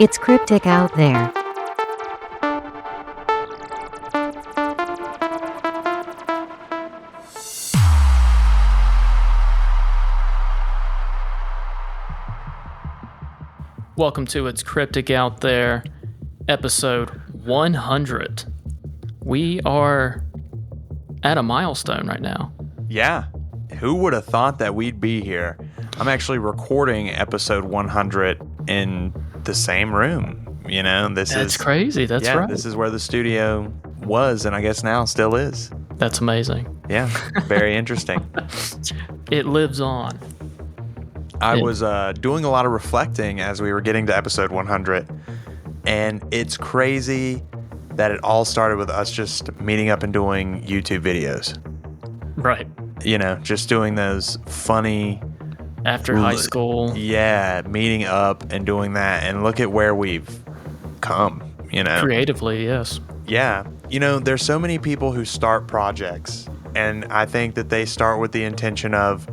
It's cryptic out there. Welcome to It's Cryptic Out There, episode 100. We are at a milestone right now. Yeah. Who would have thought that we'd be here? I'm actually recording episode 100 in the same room. You know, That's crazy. That's right. This is where the studio was, and I guess now still is. That's amazing. Yeah. Very interesting. It lives on. I was doing a lot of reflecting as we were getting to episode 100, and it's crazy that it all started with us just meeting up and doing YouTube videos. Right. You know, just doing those funny... After high school. Yeah, meeting up and doing that, and look at where we've come, you know. Creatively, yes. Yeah. You know, there's so many people who start projects, and I think that they start with the intention of,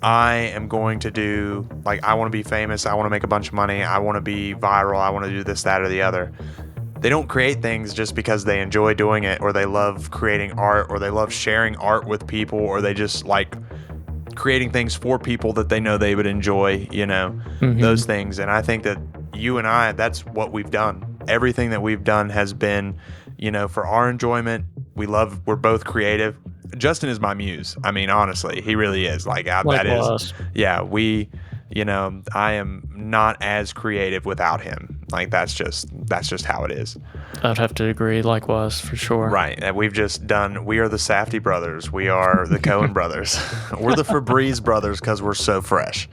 I am going to do, like, I want to be famous, I want to make a bunch of money, I want to be viral, I want to do this, that, or the other. They don't create things just because they enjoy doing it, or they love creating art, or they love sharing art with people, or they just like creating things for people that they know they would enjoy, you know, those things. And I think that you and I, that's what we've done. Everything that we've done has been, you know, for our enjoyment. We're both creative. Justin is my muse. I mean, honestly, he really is. That is, yeah, you know, I am not as creative without him. Like, that's just how it is. I'd have to agree, likewise, for sure. Right. And we are the Safdie brothers. We are the Cohen brothers. We're the Febreze brothers because we're so fresh.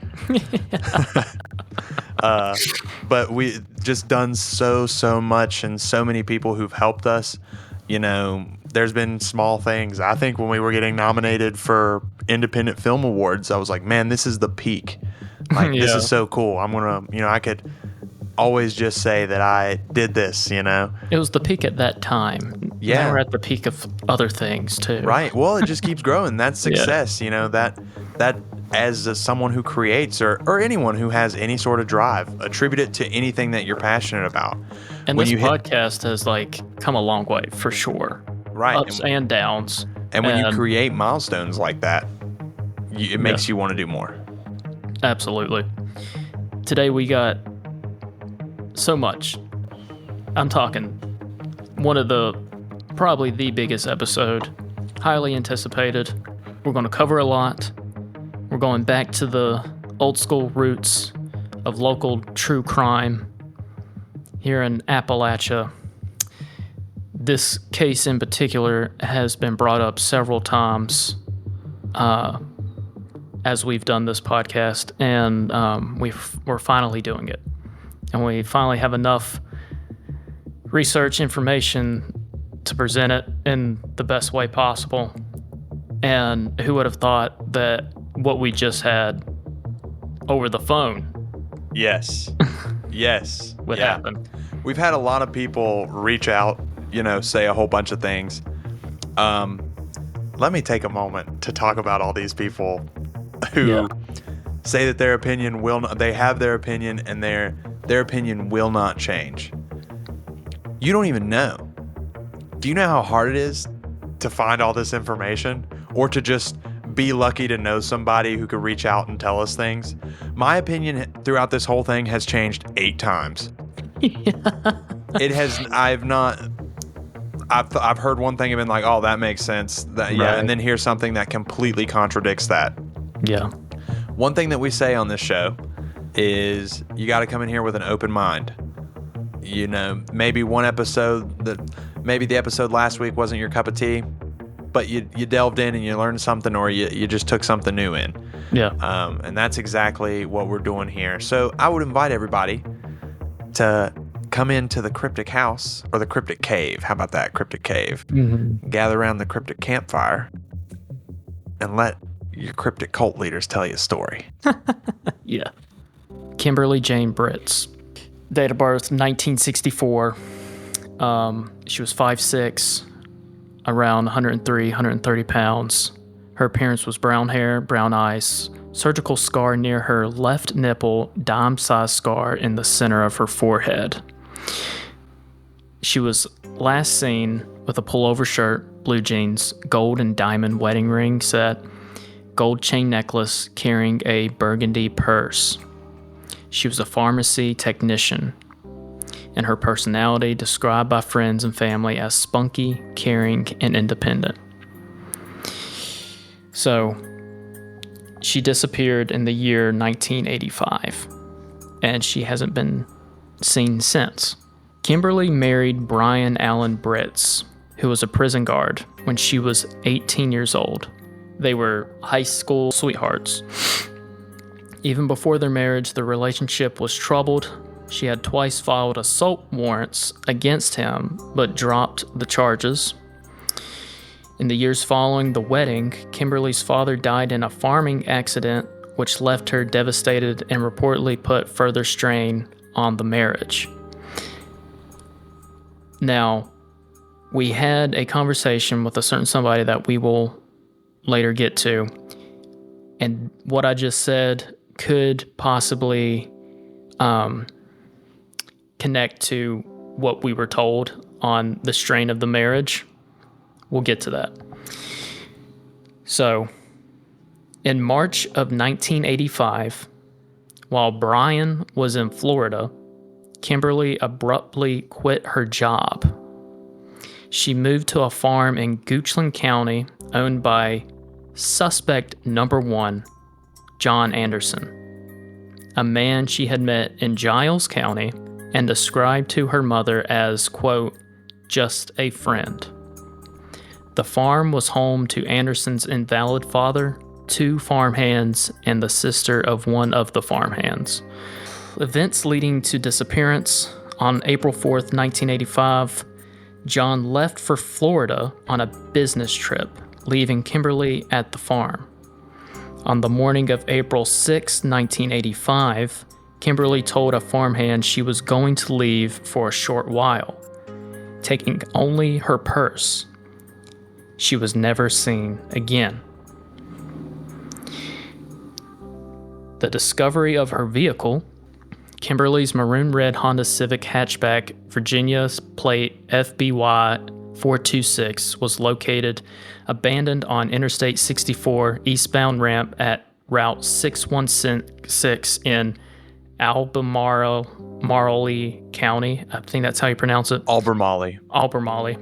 But we just done so much, and so many people who've helped us. You know, there's been small things. I think when we were getting nominated for Independent Film Awards, I was like, man, this is the peak. Like, This is so cool. I'm going to, you know, I could always just say that I did this, you know. It was the peak at that time. Yeah. Now we're at the peak of other things, too. Right. Well, it just keeps growing. That's success, you know, that as someone who creates or anyone who has any sort of drive, attribute it to anything that you're passionate about. And this podcast has, come a long way, for sure. Right. Ups and downs. And when you create milestones like that, it makes you want to do more. Absolutely. Today we got so much. I'm talking probably the biggest episode, highly anticipated. We're going to cover a lot. We're going back to the old school roots of local true crime here in Appalachia. This case in particular has been brought up several times as we've done this podcast, and we're finally doing it. And we finally have enough research information to present it in the best way possible. And who would have thought that what we just had over the phone yes would happen. We've had a lot of people reach out, you know, say a whole bunch of things. Let me take a moment to talk about all these people who say that their opinion they have their opinion, and their opinion will not change. You don't even know. Do you know how hard it is to find all this information, or to just be lucky to know somebody who could reach out and tell us things? My opinion throughout this whole thing has changed 8 times. It has. I've heard one thing and been like, oh, that makes sense. And then hear something that completely contradicts that. Yeah. One thing that we say on this show is you got to come in here with an open mind. You know, maybe maybe the episode last week wasn't your cup of tea, but you delved in and you learned something, or you just took something new in. Yeah. And that's exactly what we're doing here. So I would invite everybody to come into the Cryptic House, or the Cryptic Cave. How about that? Cryptic Cave. Mm-hmm. Gather around the Cryptic Campfire and let your cryptic cult leaders tell you a story. Yeah. Kimberly Jane Britts. Date of birth, 1964. She was 5'6", around 103, 130 pounds. Her appearance was brown hair, brown eyes, surgical scar near her left nipple, dime-sized scar in the center of her forehead. She was last seen with a pullover shirt, blue jeans, gold and diamond wedding ring set, gold chain necklace, carrying a burgundy purse. She was a pharmacy technician, and her personality described by friends and family as spunky, caring, and independent. So, she disappeared in the year 1985, and she hasn't been seen since. Kimberly married Brian Allen Britts, who was a prison guard when she was 18 years old. They were high school sweethearts. Even before their marriage, the relationship was troubled. She had twice filed assault warrants against him, but dropped the charges. In the years following the wedding, Kimberly's father died in a farming accident, which left her devastated and reportedly put further strain on the marriage. Now, we had a conversation with a certain somebody that we will later get to, and what I just said could possibly connect to what we were told on the strain of the marriage. We'll get to that. So, in March of 1985, while Brian was in Florida, Kimberly abruptly quit her job. She moved to a farm in Goochland County owned by suspect number 1, John Anderson, a man she had met in Giles County and described to her mother as, quote, just a friend. The farm was home to Anderson's invalid father, 2 farmhands, and the sister of one of the farmhands. Events leading to disappearance. On April 4th, 1985, John left for Florida on a business trip, leaving Kimberly at the farm. On the morning of April 6, 1985, Kimberly told a farmhand she was going to leave for a short while, taking only her purse. She was never seen again. The discovery of her vehicle, Kimberly's maroon red Honda Civic hatchback, Virginia's plate FBY 426, was located abandoned on Interstate 64 eastbound ramp at Route 616 in Albemarle County. I think that's how you pronounce it. Albemarle.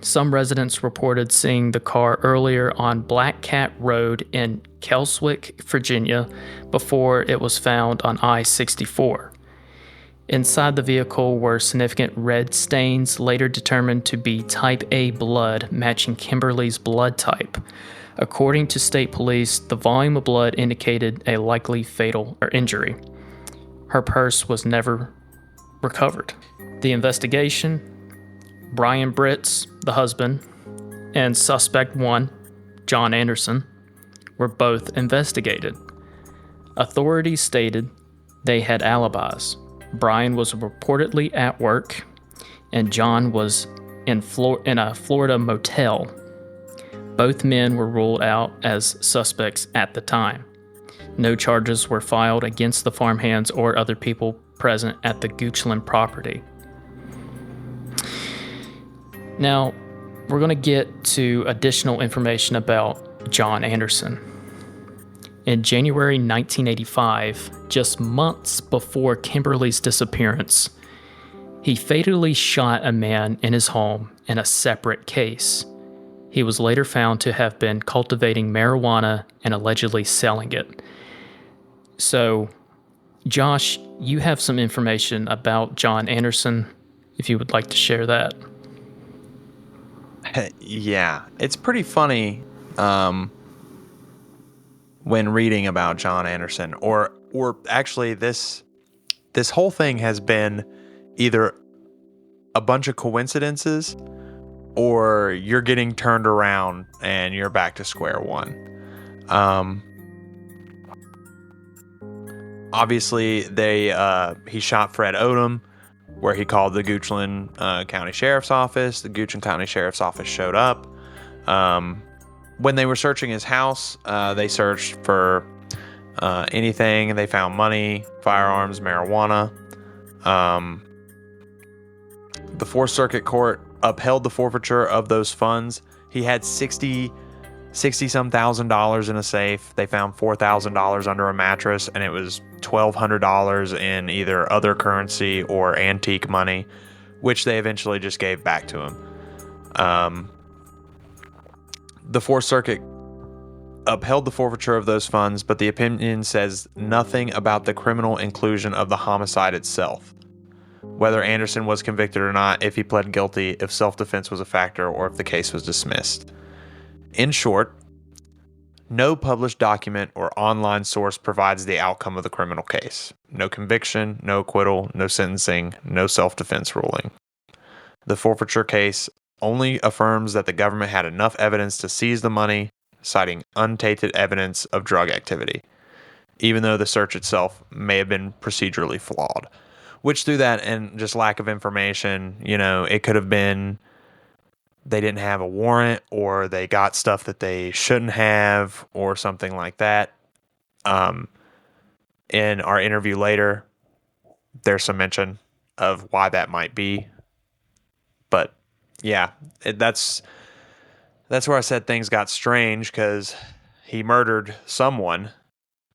Some residents reported seeing the car earlier on Black Cat Road in Kelswick, Virginia, before it was found on I-64. Inside the vehicle were significant red stains, later determined to be type A blood, matching Kimberly's blood type. According to state police, the volume of blood indicated a likely fatal injury. Her purse was never recovered. The investigation: Brian Britts, the husband, and suspect 1, John Anderson, were both investigated. Authorities stated they had alibis. Brian was reportedly at work, and John was in a Florida motel. Both men were ruled out as suspects at the time. No charges were filed against the farmhands or other people present at the Goochland property. Now, we're going to get to additional information about John Anderson. In January 1985, just months before Kimberly's disappearance, he fatally shot a man in his home in a separate case. He was later found to have been cultivating marijuana and allegedly selling it. So, Josh, you have some information about John Anderson, if you would like to share that. Yeah, it's pretty funny when reading about John Anderson, or actually this whole thing has been either a bunch of coincidences or you're getting turned around and you're back to square one. Obviously, he shot Fred Odom, where he called the Goochland County Sheriff's Office. The Goochland County Sheriff's Office showed up. When they were searching his house, they searched for anything. They found money, firearms, marijuana. The Fourth Circuit Court upheld the forfeiture of those funds. He had $60-some thousand in a safe. They found $4,000 under a mattress, and it was $1,200 in either other currency or antique money, which they eventually just gave back to him. The Fourth Circuit upheld the forfeiture of those funds, but the opinion says nothing about the criminal inclusion of the homicide itself. Whether Anderson was convicted or not, if he pled guilty, if self-defense was a factor, or if the case was dismissed. In short, no published document or online source provides the outcome of the criminal case. No conviction, no acquittal, no sentencing, no self-defense ruling. The forfeiture case only affirms that the government had enough evidence to seize the money, citing untainted evidence of drug activity, even though the search itself may have been procedurally flawed. Which, through that and just lack of information, it could have been they didn't have a warrant, or they got stuff that they shouldn't have, or something like that. In our interview later, there's some mention of why that might be. But yeah, that's where I said things got strange, because he murdered someone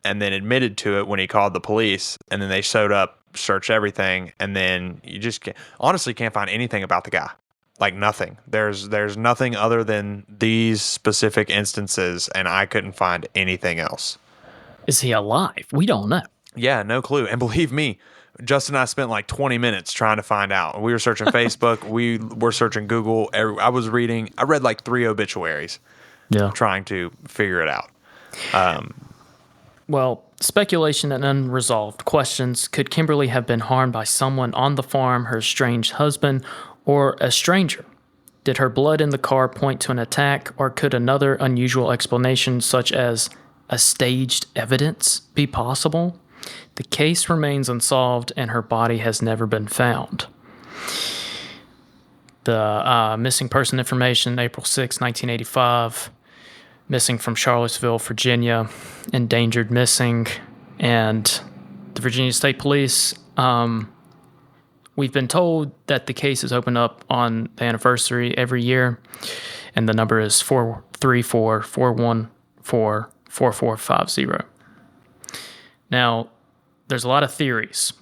and then admitted to it when he called the police, and then they showed up, searched everything, and then you just honestly can't find anything about the guy. Like nothing. There's nothing other than these specific instances, and I couldn't find anything else. Is he alive? We don't know. Yeah, no clue. And believe me, Justin and I spent like 20 minutes trying to find out. We were searching Facebook. We were searching Google. I read like 3 obituaries. Yeah. Trying to figure it out. Well, speculation and unresolved questions. Could Kimberly have been harmed by someone on the farm, her estranged husband, or a stranger? Did her blood in the car point to an attack, or could another unusual explanation, such as a staged evidence, be possible? The case remains unsolved, and her body has never been found. The missing person information, April 6, 1985, missing from Charlottesville, Virginia, endangered missing, and the Virginia State Police, we've been told that the case is opened up on the anniversary every year, and the number is 434-414-4450. Now, there's a lot of theories,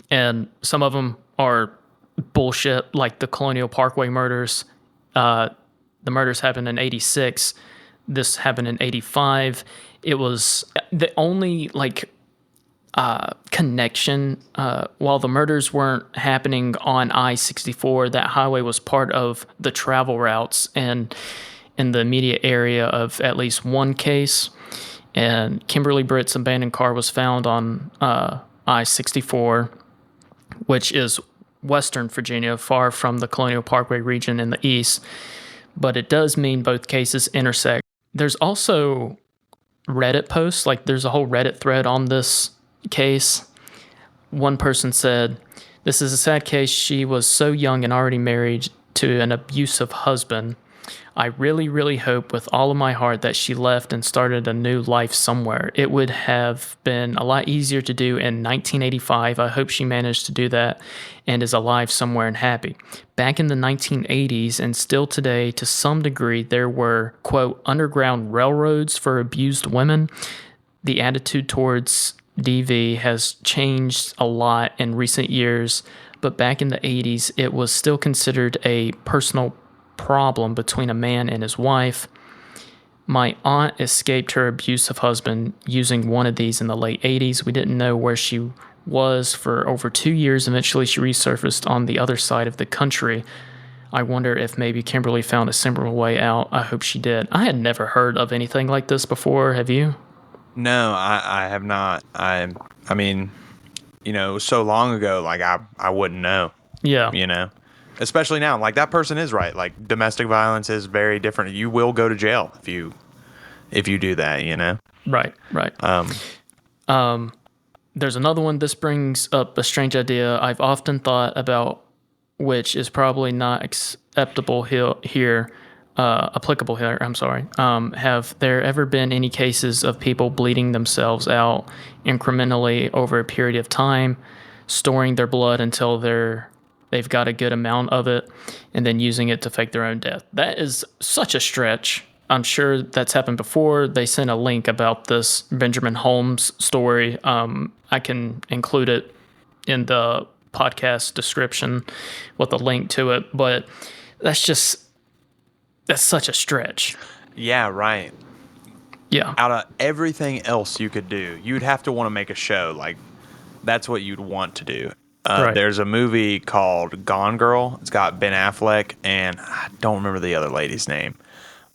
and some of them are bullshit, like the Colonial Parkway murders. The murders happened in 86. This happened in 85. It was the only connection. While the murders weren't happening on I-64, that highway was part of the travel routes and in the immediate area of at least one case. And Kimberly Britts' abandoned car was found on I-64, which is western Virginia, far from the Colonial Parkway region in the east. But it does mean both cases intersect. There's also Reddit posts, there's a whole Reddit thread on this case. One person said, "This is a sad case. She was so young and already married to an abusive husband. I really, really hope with all of my heart that she left and started a new life somewhere. It would have been a lot easier to do in 1985. I hope she managed to do that and is alive somewhere and happy." Back in the 1980s and still today, to some degree, there were, quote, underground railroads for abused women. The attitude towards DV has changed a lot in recent years, but back in the 80s, it was still considered a personal problem between a man and his wife. My aunt escaped her abusive husband using one of these in the late 80s. We didn't know where she was for over 2 years. Eventually, she resurfaced on the other side of the country. I wonder if maybe Kimberly found a similar way out. I hope she did. I had never heard of anything like this before. Have you? No, I have not. I mean, it was so long ago, I wouldn't know. Yeah. Especially now, that person is right. Domestic violence is very different. You will go to jail if you do that, Right. There's another one. This brings up a strange idea I've often thought about, which is probably not acceptable here. applicable here. I'm sorry. Have there ever been any cases of people bleeding themselves out incrementally over a period of time, storing their blood until they've got a good amount of it, and then using it to fake their own death? That is such a stretch. I'm sure that's happened before. They sent a link about this Benjamin Holmes story. I can include it in the podcast description with a link to it, but that's such a stretch. Yeah, right. Yeah. Out of everything else you could do, you'd have to want to make a show. Like, that's what you'd want to do. Right. There's a movie called Gone Girl. It's got Ben Affleck, and I don't remember the other lady's name.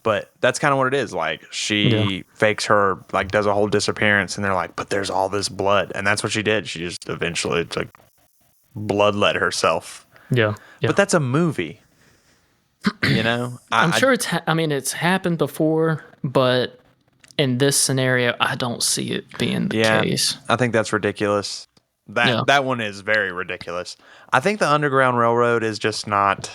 But that's kind of what it is. Like, she fakes her, like, does a whole disappearance, and they're like, but there's all this blood. And that's what she did. She just eventually, like, bloodlet herself. Yeah. But that's a movie. You know? I'm sure it's happened before, but in this scenario, I don't see it being the case. I think that's ridiculous. That one is very ridiculous. I think the Underground Railroad is just not...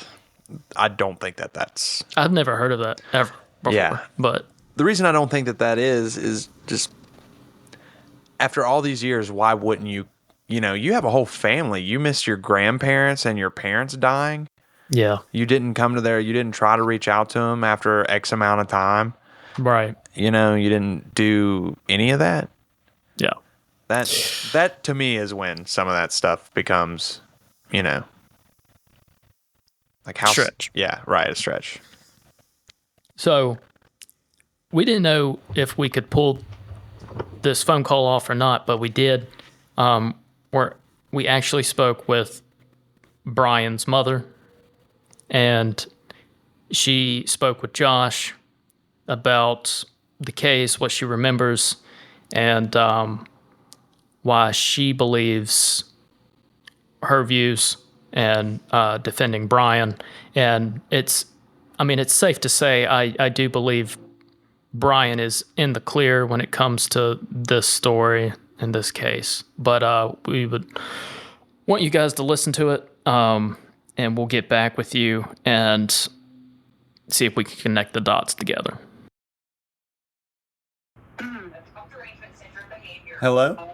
I don't think that's... I've never heard of that ever before. Yeah. But the reason I don't think that is just... After all these years, why wouldn't you... You know, you have a whole family. You missed your grandparents and your parents dying. yeah. You didn't come to you didn't try to reach out to them after X amount of time. Right. You know, you didn't do any of that. Yeah. That to me is when some of that stuff becomes, you know, like how stretch. Yeah, right, a stretch. So we didn't know if we could pull this phone call off or not, but we did. Where we actually spoke with Brian's mother, and she spoke with Josh about the case, what she remembers, and why she believes her views and defending Brian. And it's safe to say I do believe Brian is in the clear when it comes to this story in this case. But we would want you guys to listen to it, and we'll get back with you and see if we can connect the dots together. Hello?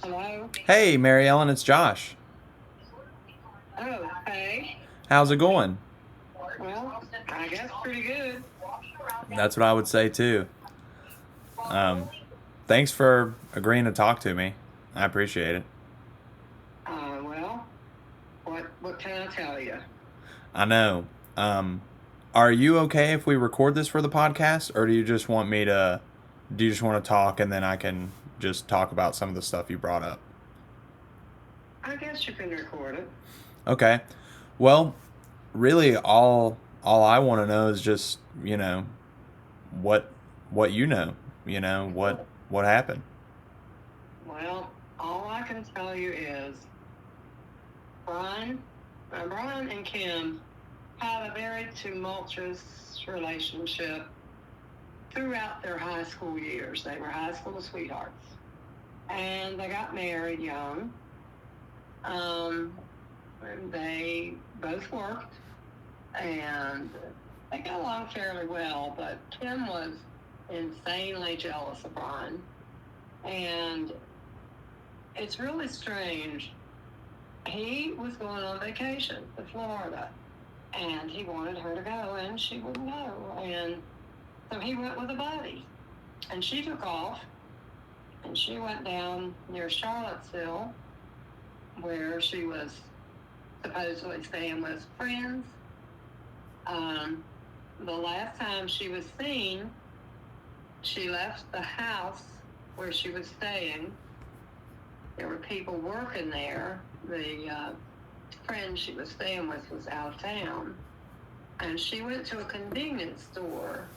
Hello? Hey, Mary Ellen, it's Josh. Oh, hey. How's it going? Well, I guess pretty good. That's what I would say too. Thanks for agreeing to talk to me. I appreciate it. Well, what can I tell you? I know. Are you okay if we record this for the podcast, or do you just want to talk and then I can just talk about some of the stuff you brought up? I guess you can record it. Okay. Well, really all I want to know is just, you know, what you know, what happened. Well, all I can tell you is Brian and Kim had a very tumultuous relationship throughout their high school years. They were high school sweethearts. And they got married young. And they both worked. And they got along fairly well, but Kim was insanely jealous of Brian. And it's really strange. He was going on vacation to Florida, and he wanted her to go, and she wouldn't go. And so he went with a buddy, and she took off, and she went down near Charlottesville, where she was supposedly staying with friends. The last time she was seen, she left the house where she was staying. There were people working there. The friend she was staying with was out of town. And she went to a convenience store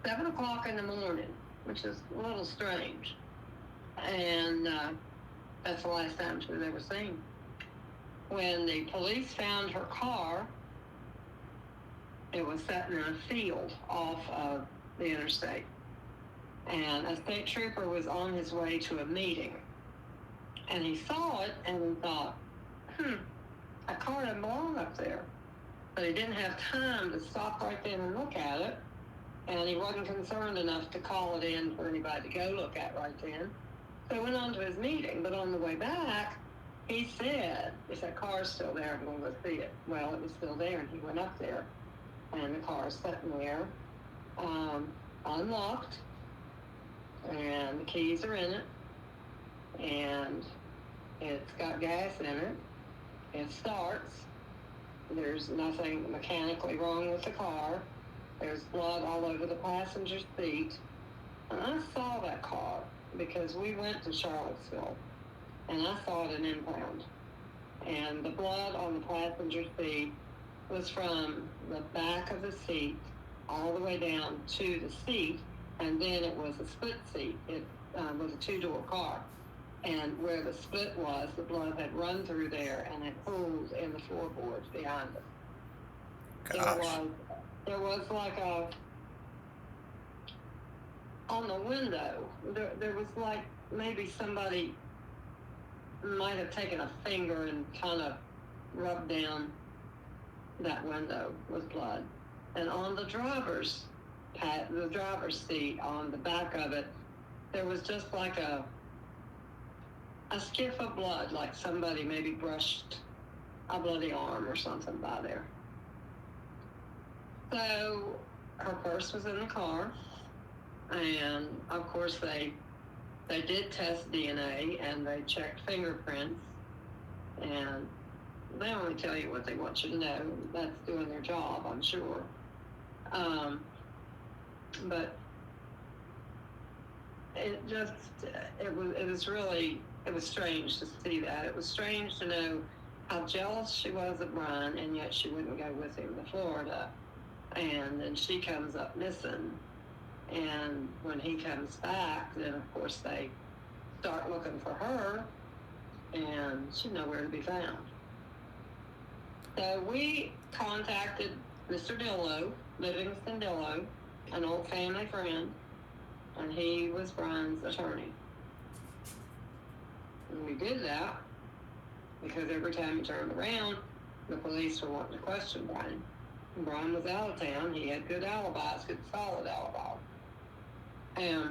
7 o'clock in the morning, which is a little strange. And that's the last time she was ever seen. When the police found her car, it was sitting in a field off of the interstate. And a state trooper was on his way to a meeting. And he saw it and thought, a car doesn't belong up there. But he didn't have time to stop right then and look at it. And he wasn't concerned enough to call it in for anybody to go look at right then. So he went on to his meeting. But on the way back, he said, if that car's still there, I'm going to go see it. Well, it was still there, and he went up there. And the car's sitting there, unlocked. And the keys are in it. And it's got gas in it. It starts. There's nothing mechanically wrong with the car. There's blood all over the passenger seat. And I saw that car because we went to Charlottesville and I saw it in impound. And the blood on the passenger seat was from the back of the seat all the way down to the seat. And then it was a split seat. It was a two-door car. And where the split was, the blood had run through there and had pooled in the floorboards behind it. Gosh. There was like on the window, there was like maybe somebody might have taken a finger and kind of rubbed down that window with blood. And on the driver's seat, on the back of it, there was just like a skiff of blood, like somebody maybe brushed a bloody arm or something by there. So her purse was in the car, and of course they did test DNA and they checked fingerprints, and they only tell you what they want you to know. That's doing their job, I'm sure. But it was strange to see that. It was strange to know how jealous she was of Brian, and yet she wouldn't go with him to Florida. And then she comes up missing. And when he comes back, then of course they start looking for her, and she's nowhere to be found. So we contacted Mr. Dillow, Livingston Dillow, an old family friend, and he was Brian's attorney. And we did that because every time he turned around, the police were wanting to question Brian. And Brian was out of town. He had good alibis, good solid alibi. And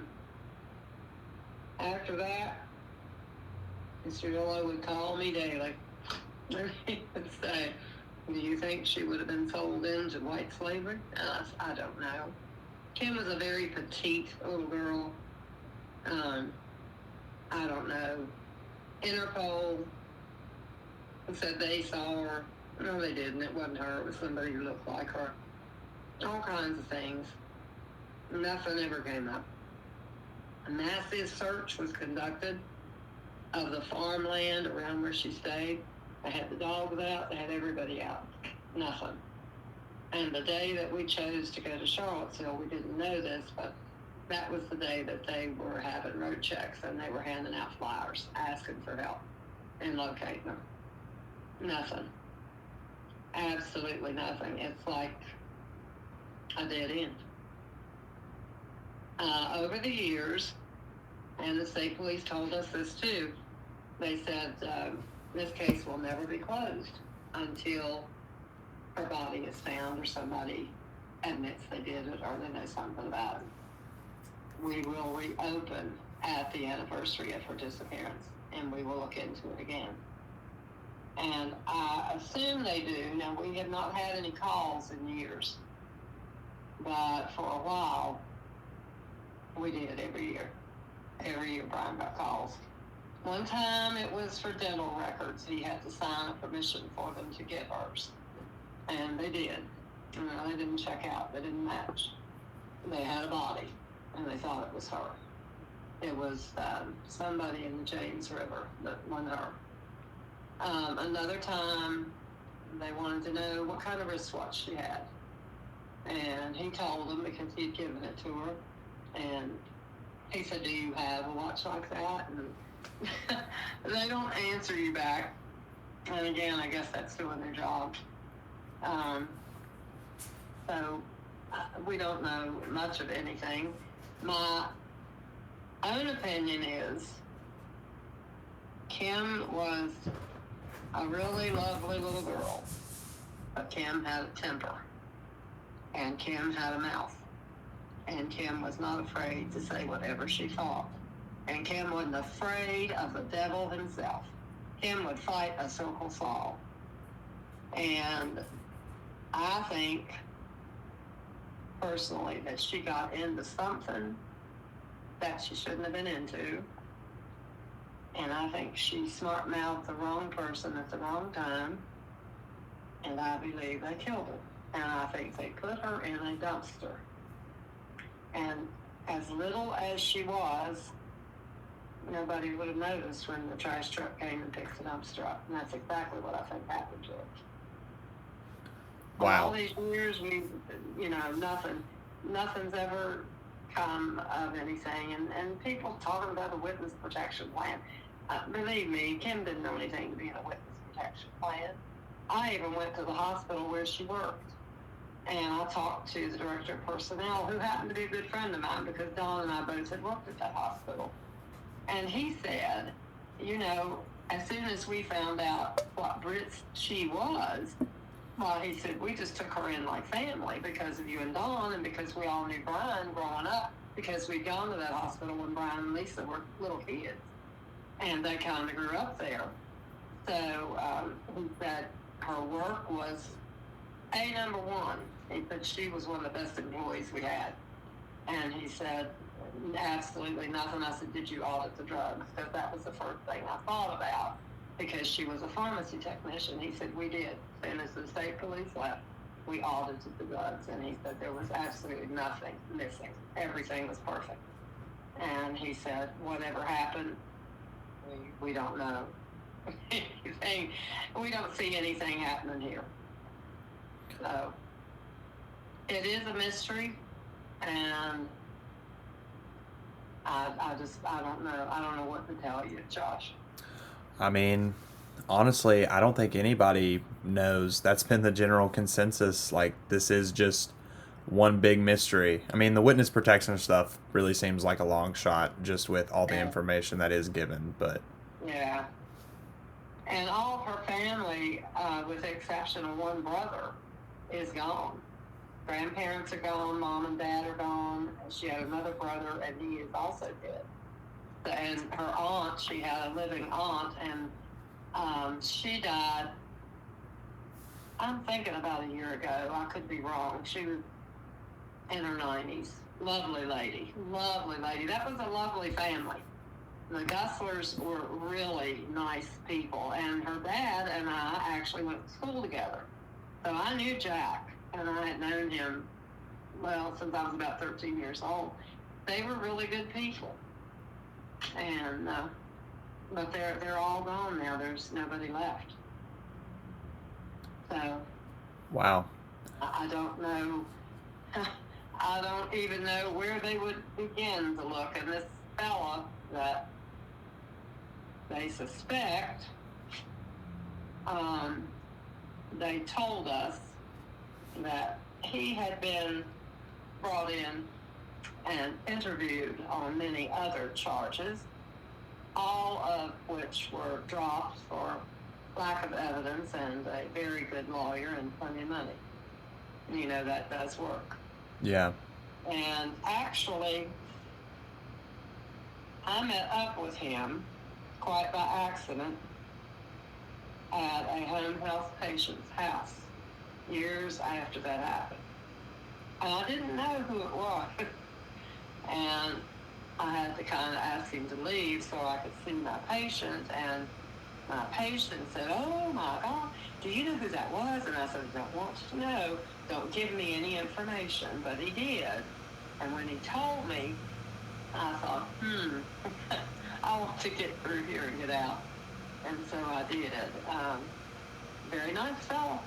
after that, Mr. Dillow would call me daily. And he would say, do you think she would have been sold into white slavery? And I don't know. Kim was a very petite little girl. I don't know. Interpol said they saw her. No, they didn't. It wasn't her. It was somebody who looked like her. All kinds of things. Nothing ever came up. A massive search was conducted of the farmland around where she stayed. They had the dogs out. They had everybody out. Nothing. And the day that we chose to go to Charlottesville, we didn't know this, but that was the day that they were having road checks and they were handing out flyers asking for help in locating her. Nothing. Absolutely nothing. It's like a dead end. Over the years, and the state police told us this too, they said this case will never be closed until her body is found or somebody admits they did it or they know something about it. We will reopen at the anniversary of her disappearance, and we will look into it again. And I assume they do. Now, we have not had any calls in years, but for a while, we did every year. Every year, Brian got calls. One time, it was for dental records. He had to sign a permission for them to get hers. And they did. They didn't check out. They didn't match. They had a body, and they thought it was her. It was somebody in the James River that wasn't her. Another time, they wanted to know what kind of wristwatch she had. And he told them because he'd given it to her. And he said, do you have a watch like that? And they don't answer you back. And again, I guess that's doing their job. So we don't know much of anything. My own opinion is Kim was a really lovely little girl. But Kim had a temper, and Kim had a mouth, and Kim was not afraid to say whatever she thought. And Kim wasn't afraid of the devil himself. Kim would fight a circle saw. And I think, personally, that she got into something that she shouldn't have been into. And I think she smart-mouthed the wrong person at the wrong time. And I believe they killed her. And I think they put her in a dumpster. And as little as she was, nobody would have noticed when the trash truck came and picked the dumpster up. And that's exactly what I think happened to her. Wow. All these years, nothing's ever come of anything. And people talking about a witness protection plan. Believe me, Kim didn't know anything to be in a witness protection plan. I even went to the hospital where she worked. And I talked to the director of personnel, who happened to be a good friend of mine, because Dawn and I both had worked at that hospital. And he said, as soon as we found out what Britts she was, well, he said, we just took her in like family because of you and Dawn, and because we all knew Brian growing up, because we'd gone to that hospital when Brian and Lisa were little kids, and they kind of grew up there. So he said her work was number one. He said she was one of the best employees we had. And he said, absolutely nothing. I said, did you audit the drugs? Because that was the first thing I thought about, because she was a pharmacy technician. He said, we did. And as the state police left, we audited the drugs. And he said there was absolutely nothing missing. Everything was perfect. And he said, whatever happened, we don't know. We don't see anything happening here. So it is a mystery, and I don't know. I don't know what to tell you, Josh. I mean, honestly, I don't think anybody knows. That's been the general consensus. Like, this is just one big mystery. I mean, the witness protection stuff really seems like a long shot, just with all the information that is given, but... Yeah. And all of her family, with the exception of one brother, is gone. Grandparents are gone, mom and dad are gone. She had another brother, and he is also dead. And her aunt, she had a living aunt, and she died, I'm thinking about a year ago. I could be wrong. She was in her 90s. Lovely lady. Lovely lady. That was a lovely family. The Gusslers were really nice people, and her dad and I actually went to school together. So I knew Jack, and I had known him, since I was about 13 years old. They were really good people. And, but they're all gone now. There's nobody left. So. Wow. I don't know. I don't even know where they would begin to look. And this fella that they suspect, they told us that he had been brought in and interviewed on many other charges, all of which were dropped for lack of evidence, and a very good lawyer and plenty of money. That does work. Yeah. And actually, I met up with him quite by accident at a home health patient's house years after that happened. And I didn't know who it was. And I had to kind of ask him to leave so I could see my patient. And my patient said, oh my God, do you know who that was? And I said, I don't want to know. Don't give me any information. But he did. And when he told me, I thought, I want to get through here and get out. And so I did. Very nice fellow.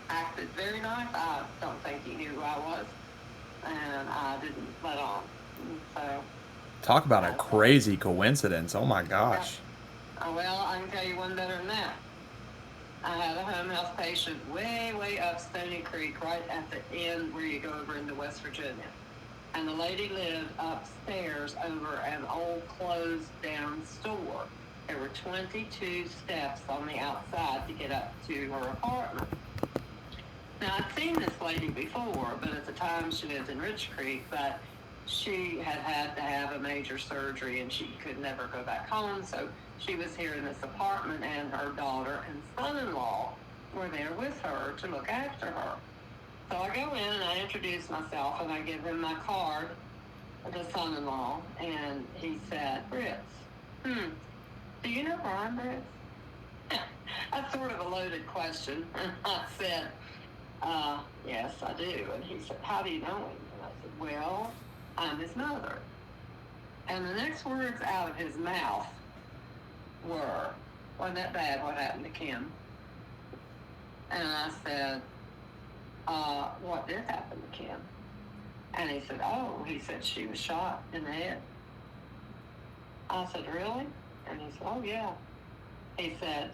Acted very nice. I don't think he knew who I was. And I didn't let on. So. Talk about a crazy coincidence. Oh my gosh. Yeah. Well, I can tell you one better than that. I had a home health patient way up Stony Creek, right at the end where you go over into West Virginia. And the lady lived upstairs over an old closed down store. There were 22 steps on the outside to get up to her apartment. Now, I'd seen this lady before, but at the time she lived in Rich Creek, but she had to have a major surgery and she could never go back home. So she was here in this apartment, and her daughter and son-in-law were there with her to look after her. So I go in and I introduce myself and I give him my card, the son-in-law, and he said, Britts, do you know Brian Britts? That's sort of a loaded question. And I said, yes, I do. And he said, how do you know him? And I said, well, I'm his mother. And the next words out of his mouth were, wasn't that bad what happened to Kim? And I said, what did happen to Kim? And he said, she was shot in the head. I said, really? And he said, oh, yeah. He said,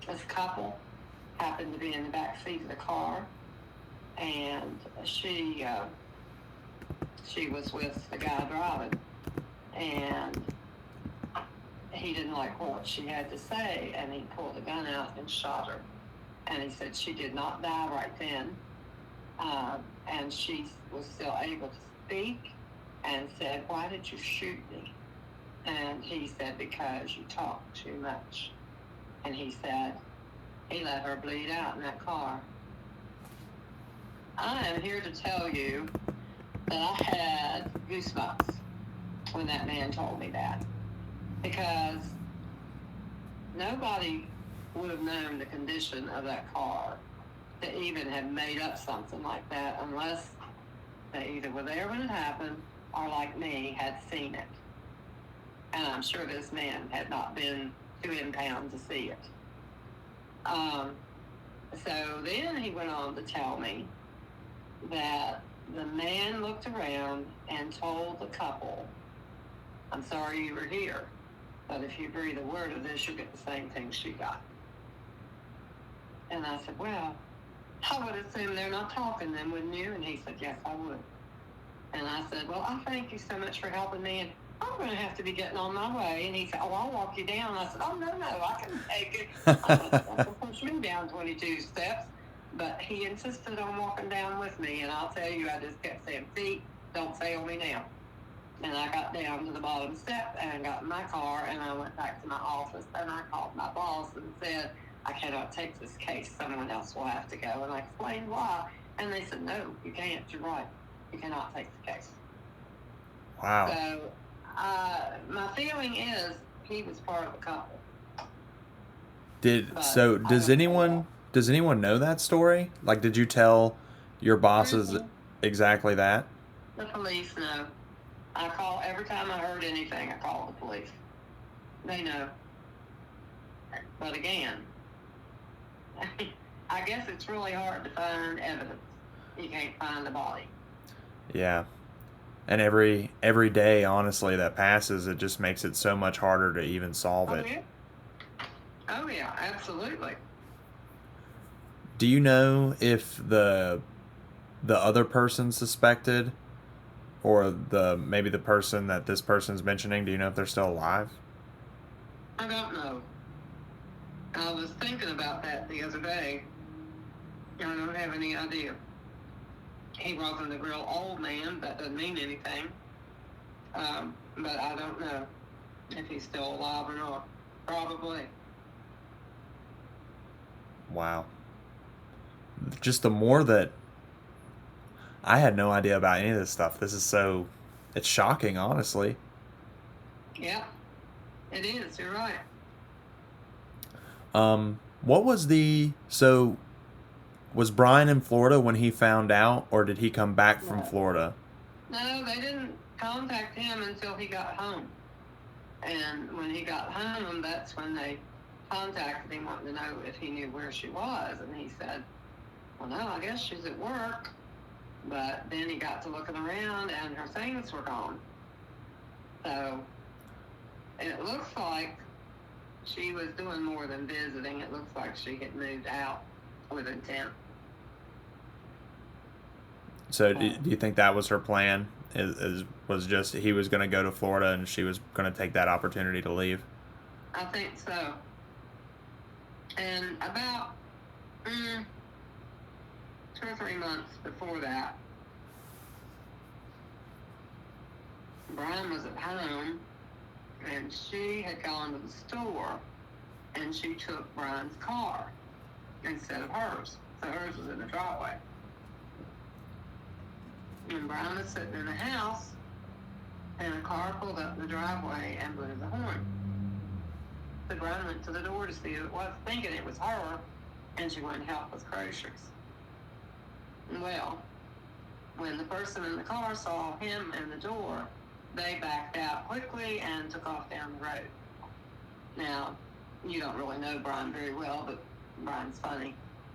this couple happened to be in the back seat of the car, and she was with the guy driving, and he didn't like what she had to say, and he pulled a gun out and shot her. And he said she did not die right then, and she was still able to speak, and said, why did you shoot me? And he said, because you talk too much. And he said, he let her bleed out in that car. I am here to tell you that I had goosebumps when that man told me that, because nobody would have known the condition of that car to even have made up something like that unless they either were there when it happened or, like me, had seen it. And I'm sure this man had not been to impound to see it. So then he went on to tell me that the man looked around and told the couple, I'm sorry you were here, but if you breathe a word of this, you'll get the same thing she got. And I said, well, I would assume they're not talking then, wouldn't you? And he said, yes, I would. And I said, well, I thank you so much for helping me, and I'm going to have to be getting on my way. And he said, oh, I'll walk you down. I said, oh, no, I can take it. I said, push me down 22 steps. But he insisted on walking down with me, and I'll tell you, I just kept saying, feet, don't fail me now. And I got down to the bottom step and got in my car, and I went back to my office, and I called my boss and said, I cannot take this case. Someone else will have to go. And I explained why. And they said, no, you can't. You're right. You cannot take the case. Wow. So my feeling is he was part of a couple. Does anyone know that story? Like, did you tell your bosses exactly that? The police know. I call every time I heard anything. I call the police. They know. But again, I guess it's really hard to find evidence. You can't find the body. Yeah. And every day, honestly, that passes, it just makes it so much harder to even solve it. Yeah. Oh, yeah, absolutely. Do you know if the other person suspected, or maybe the person that this person's mentioning, do you know if they're still alive? I don't know. I was thinking about that the other day. I don't have any idea. He wasn't a real old man. That doesn't mean anything. But I don't know if he's still alive or not. Probably. Wow. Just the more that I had no idea about any of this stuff. It's shocking, honestly. Yeah, it is. You're right. Was Brian in Florida when he found out, or did he come back from Florida? No, they didn't contact him until he got home. And when he got home, that's when they contacted him wanting to know if he knew where she was. And he said, well, no, I guess she's at work. But then he got to looking around and her things were gone. So it looks like she was doing more than visiting. It looks like she had moved out with intent. So do you think that was her plan? Was just he was going to go to Florida and she was going to take that opportunity to leave? I think so. And about 2 or 3 months before that, Brian was at home, and she had gone to the store, and she took Brian's car instead of hers. So hers was in the driveway. And Brian was sitting in the house, and a car pulled up in the driveway and blew the horn. So Brian went to the door to see who it was, thinking it was her, and she went and helped with groceries. Well, when the person in the car saw him in the door, they backed out quickly and took off down the road. Now, you don't really know Brian very well, but Brian's funny.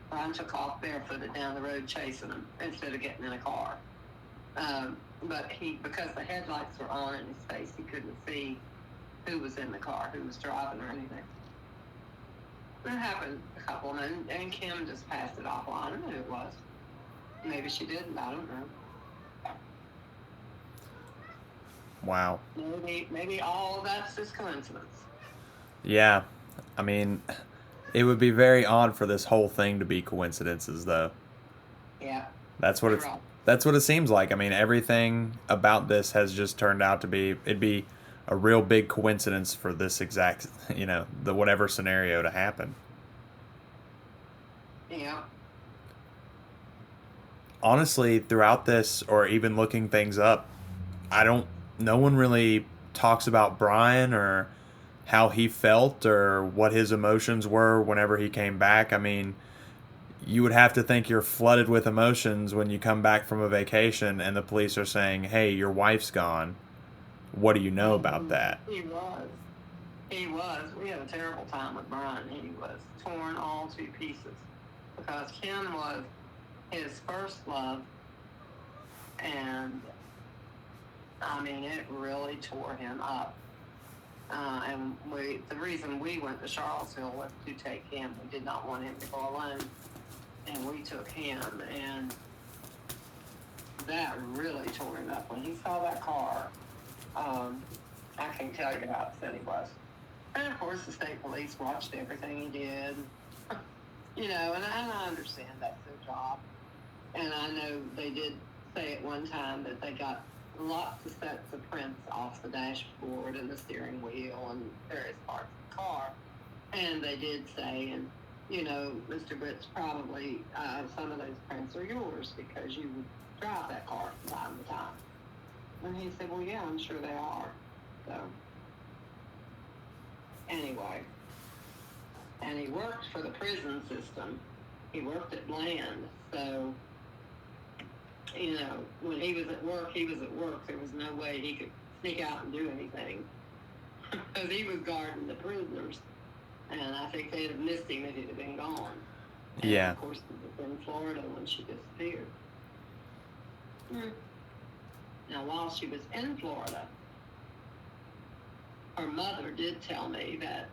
Brian took off barefooted down the road chasing him instead of getting in a car. But because the headlights were on in his face, he couldn't see who was in the car, who was driving or anything. That happened a couple of them, and Kim just passed it off. Well, I don't know who it was. Maybe she didn't. I don't know. Wow. Maybe all of that's just coincidence. Yeah. I mean, it would be very odd for this whole thing to be coincidences, though. Yeah. That's what it seems like. I mean, everything about this has just turned out to be, it'd be a real big coincidence for this exact, the whatever scenario to happen. Yeah. Honestly, throughout this, or even looking things up, no one really talks about Brian or how he felt or what his emotions were whenever he came back. I mean, you would have to think you're flooded with emotions when you come back from a vacation and the police are saying, hey, your wife's gone. What do you know about that? He was. We had a terrible time with Brian. He was torn all to pieces because Kim was his first love, and I mean, it really tore him up. And the reason we went to Charlottesville was to take him. We did not want him to go alone, and we took him, and that really tore him up. When he saw that car, I can't tell you how upset he was. And of course, the state police watched everything he did, and I understand that's their job. And I know they did say at one time that they got lots of sets of prints off the dashboard and the steering wheel and various parts of the car. And they did say, and Mr. Britts, probably some of those prints are yours because you would drive that car from time to time. And he said, well, yeah, I'm sure they are. So, anyway. And he worked for the prison system. He worked at Bland. So, when he was at work, he was at work. There was no way he could sneak out and do anything. Because he was guarding the prisoners. And I think they'd have missed him if he'd have been gone. And Yeah. of course, he was in Florida when she disappeared. Now, while she was in Florida, her mother did tell me that,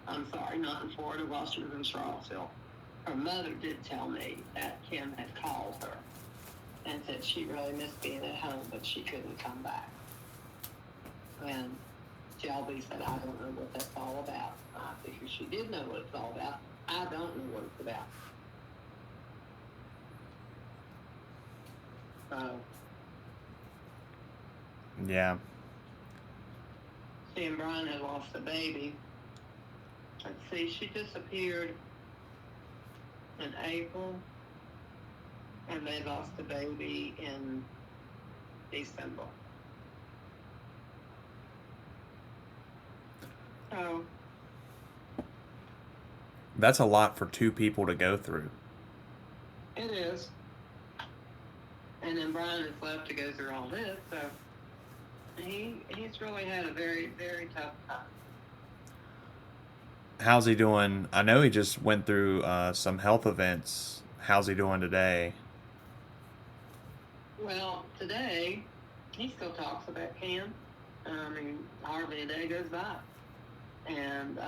I'm sorry, not in Florida, while she was in Charlottesville. Her mother did tell me that Kim had called her and said she really missed being at home, but she couldn't come back. And Shelby said, I don't know what that's all about. I figure she did know what it's all about. I don't know what it's about. So, Yeah. she and Brian had lost a baby. Let's see, she disappeared in April, and they lost a baby in December. So, That's a lot for two people to go through. it is. And then Brian is left to go through all this, so he's really had a very, very tough time. How's he doing? I know he just went through some health events. How's he doing today? Well, today, he still talks about Kim. I mean, hardly a day goes by. And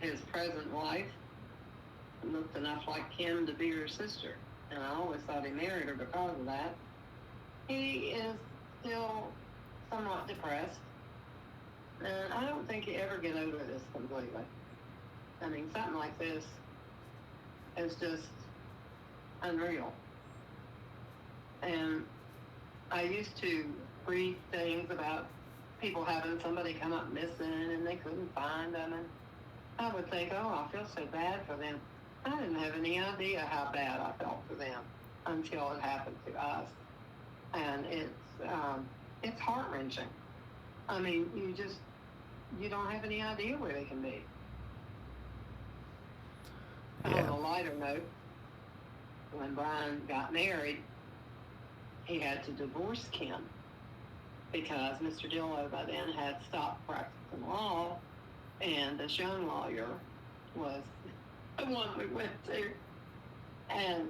his present wife looked enough like Kim to be her sister. And I always thought he married her because of that. He is still somewhat depressed. And I don't think he ever get over this completely. I mean, something like this is just, unreal. And I used to read things about people having somebody come up missing and they couldn't find them, and I would think, oh, I feel so bad for them. I didn't have any idea how bad I felt for them until it happened to us. And it's heart-wrenching. I mean, you don't have any idea where they can be. Yeah. On a lighter note, when Brian got married, he had to divorce Kim because Mr. Dillo by then had stopped practicing law, and the Schoen lawyer was the one we went to. And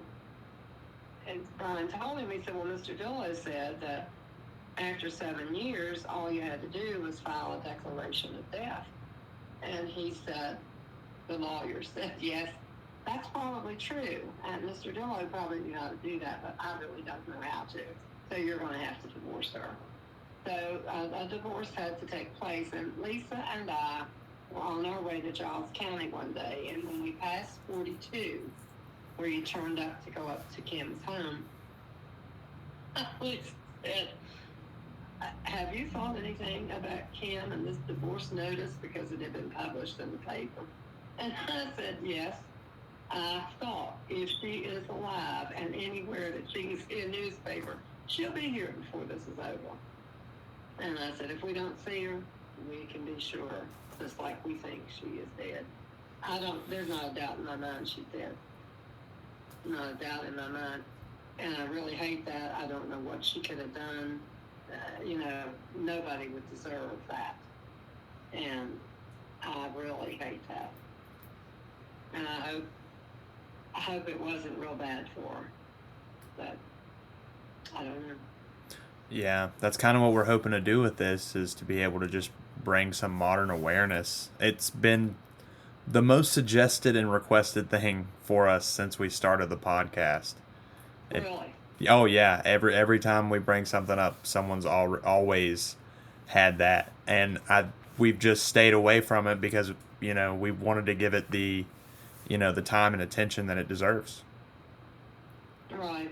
Brian told him, he said, well, Mr. Dillo said that after 7 years, all you had to do was file a declaration of death. And he said, the lawyer said, yes, that's probably true. And Mr. Dillo probably knew how to do that, but I really don't know how to. So you're going to have to divorce her. So a divorce had to take place, and Lisa and I were on our way to Giles County one day, and when we passed 42, where you turned up to go up to Kim's home, Lisa said, have you thought anything about Kim and this divorce notice, because it had been published in the paper? And I said, yes. I thought if she is alive and anywhere that she can see a newspaper, she'll be here before this is over. And I said, if we don't see her, we can be sure, just like we think she is dead. There's not a doubt in my mind she's dead. Not a doubt in my mind. And I really hate that. I don't know what she could have done. Nobody would deserve that. And I really hate that. And I hope it wasn't real bad for her. But I don't know. Yeah, that's kind of what we're hoping to do with this, is to be able to just bring some modern awareness. It's been the most suggested and requested thing for us since we started the podcast. Really? Oh yeah, every time we bring something up, someone's always had that, and we've just stayed away from it because we wanted to give it the the time and attention that it deserves. Right.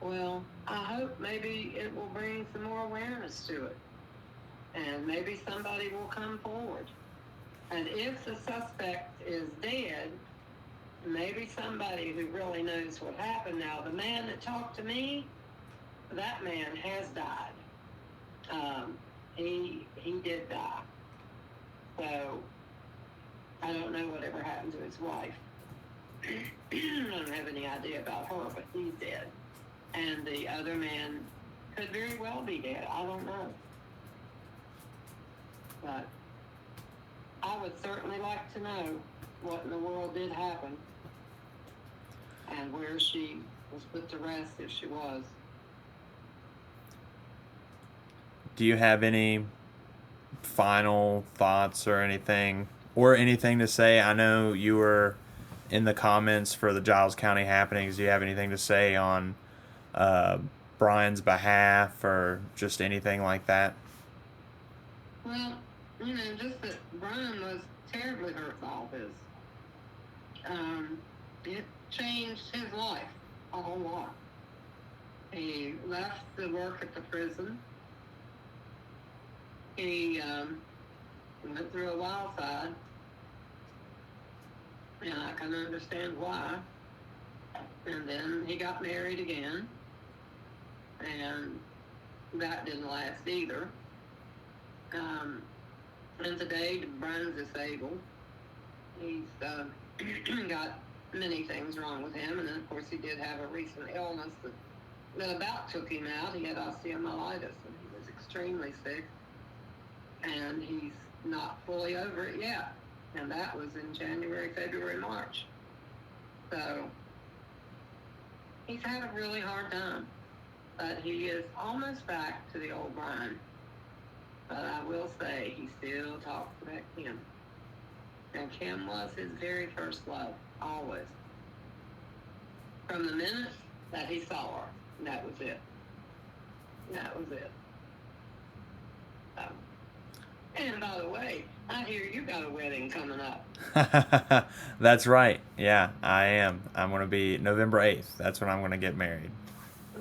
Well, I hope maybe it will bring some more awareness to it, and maybe somebody will come forward. And if the suspect is dead, maybe somebody who really knows what happened. Now, the man that talked to me, that man has died. He did die. So I don't know whatever happened to his wife. I don't have any idea about her, but he's dead. And the other man could very well be dead. I don't know. But I would certainly like to know what in the world did happen and where she was put to rest, if she was. Do you have any final thoughts or anything to say? I know you were in the comments for the Giles County happenings. Do you have anything to say on Brian's behalf, or just anything like that? Well, just that Brian was terribly hurt by all this. It changed his life a whole lot. He left to work at the prison. He went through a wild side, and I can understand why. And then he got married again, and that didn't last either. And today, Brian's disabled. He's got many things wrong with him, and then, of course, he did have a recent illness that about took him out. He had osteomyelitis, and he was extremely sick, and he's not fully over it yet. And that was in January, February, March. So he's had a really hard time, but he is almost back to the old Brian. But I will say, he still talks about Kim. And Kim was his very first love, always. From the minute that he saw her, that was it. That was it. And by the way, I hear you got a wedding coming up. That's right. Yeah, I am. I'm going to be November 8th. That's when I'm going to get married.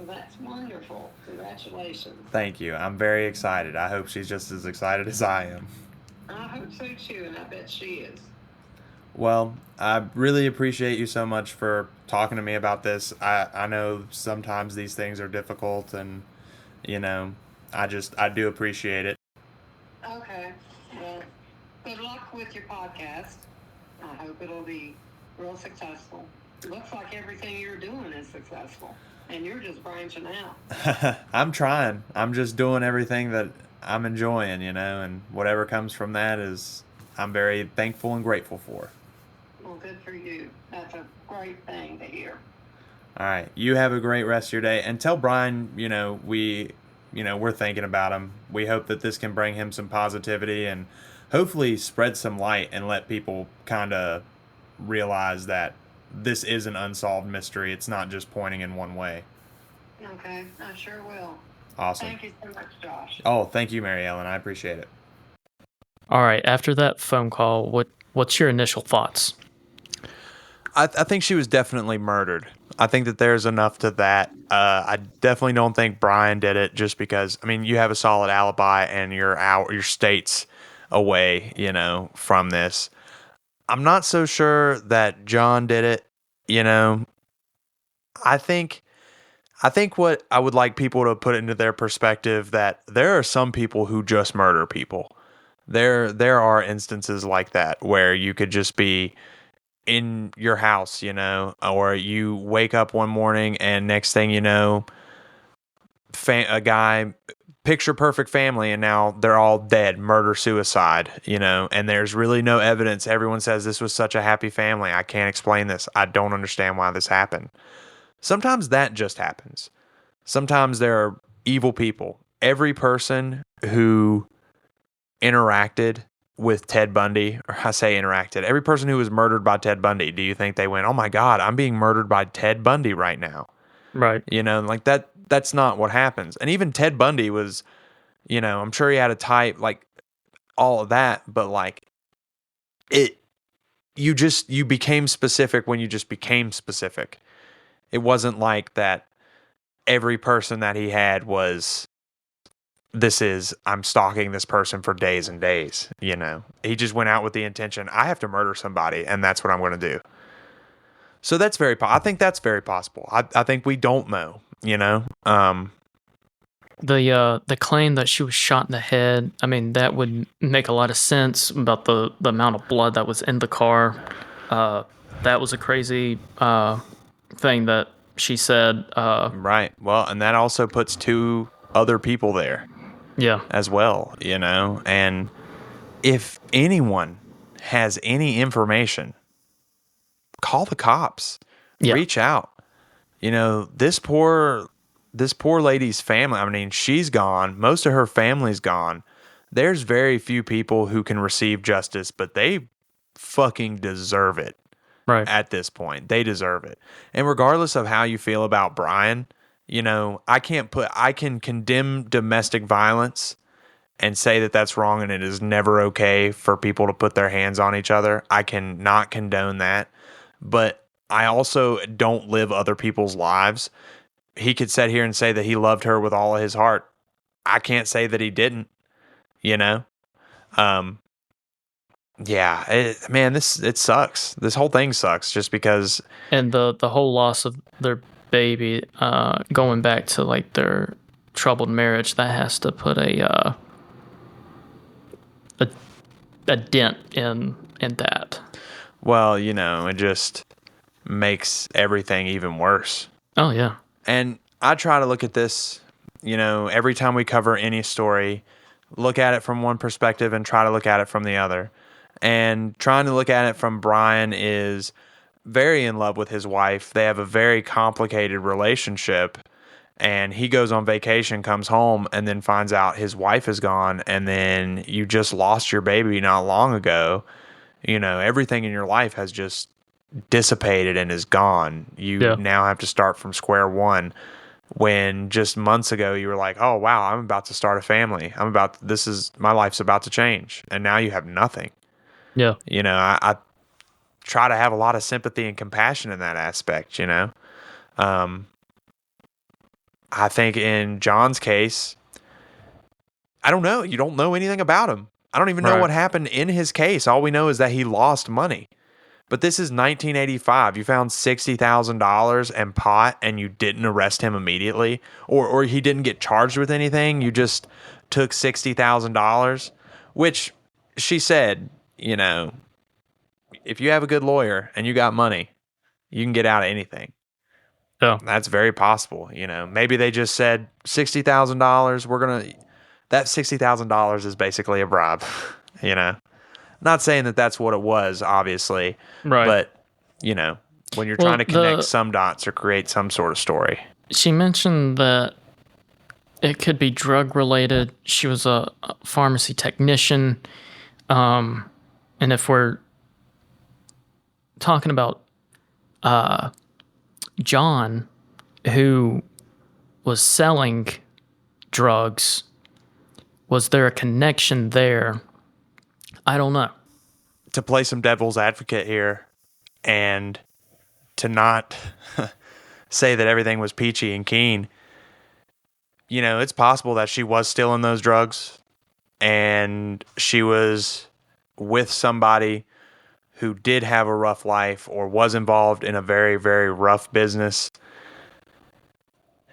That's wonderful. Congratulations. Thank you. I'm very excited. I hope she's just as excited as I am. I hope so too, and I bet she is. Well, I really appreciate you so much for talking to me about this. I know sometimes these things are difficult, and, I do appreciate it. Okay. Well, good luck with your podcast. I hope it'll be real successful. It looks like everything you're doing is successful, and you're just branching out. I'm trying. I'm just doing everything that I'm enjoying, and whatever comes from that is I'm very thankful and grateful for. Well, good for you. That's a great thing to hear. All right. You have a great rest of your day, and tell Brian, we're thinking about him. We hope that this can bring him some positivity and hopefully spread some light and let people kind of realize that this is an unsolved mystery. It's not just pointing in one way. Okay, I sure will. Awesome. Thank you so much, Josh. Oh, thank you, Mary Ellen. I appreciate it. All right. After that phone call, what's your initial thoughts? I think she was definitely murdered. I think that there's enough to that. I definitely don't think Brian did it just because, you have a solid alibi and your state's away, from this. I'm not so sure that John did it, I think what I would like people to put into their perspective that there are some people who just murder people. There are instances like that where you could just be in your house, or you wake up one morning and next thing you know, a guy, picture perfect family, and now they're all dead, murder, suicide, and there's really no evidence. Everyone says this was such a happy family. I can't explain this. I don't understand why this happened. Sometimes that just happens. Sometimes there are evil people. Every person who interacted with Ted Bundy, or I say interacted, every person who was murdered by Ted Bundy, do you think they went, oh my God, I'm being murdered by Ted Bundy right now? Right. Like that's not what happens. And even Ted Bundy was, I'm sure he had a type, like all of that, but like you became specific when you just became specific. It wasn't like that every person that he had was, I'm stalking this person for days and days, He just went out with the intention, I have to murder somebody, and that's what I'm going to do. So I think that's very possible. I think we don't know, The claim that she was shot in the head, that would make a lot of sense about the amount of blood that was in the car. That was a crazy thing that she said. Right. Well, and that also puts two other people there. Yeah. As well, and if anyone has any information, call the cops. Yeah. Reach out. This poor lady's family, she's gone. Most of her family's gone. There's very few people who can receive justice, but they fucking deserve it. Right. At this point, they deserve it. And regardless of how you feel about Brian, I can condemn domestic violence and say that that's wrong and it is never okay for people to put their hands on each other. I can not condone that. But I also don't live other people's lives. He could sit here and say that he loved her with all of his heart. I can't say that he didn't, Yeah, it sucks. This whole thing sucks just because. And the whole loss of their baby, going back to like their troubled marriage, that has to put a dent in that. Well, it just makes everything even worse. Oh yeah. And I try to look at this, every time we cover any story, look at it from one perspective and try to look at it from the other. And trying to look at it from Brian is very in love with his wife. They have a very complicated relationship. And he goes on vacation, comes home, and then finds out his wife is gone. And then you just lost your baby not long ago. Everything in your life has just dissipated and is gone. You now have to start from square one. when just months ago you were like, oh wow, I'm about to start a family. My life's about to change. And now you have nothing. Yeah. I try to have a lot of sympathy and compassion in that aspect, I think in John's case, I don't know. You don't know anything about him. I don't even know Right. what happened in his case. All we know is that he lost money. But this is 1985. You found $60,000 and pot and you didn't arrest him immediately, or he didn't get charged with anything. You just took $60,000, which she said, if you have a good lawyer and you got money, you can get out of anything. Yeah. That's very possible. Maybe they just said $60,000. That $60,000 is basically a bribe. Not saying that that's what it was, obviously, Right. but when you're trying to connect some dots or create some sort of story. She mentioned that it could be drug related. She was a pharmacy technician. And if we're talking about John, who was selling drugs, was there a connection there? I don't know. To play some devil's advocate here and to not say that everything was peachy and keen, it's possible that she was still in those drugs and she was with somebody who did have a rough life or was involved in a very, very rough business.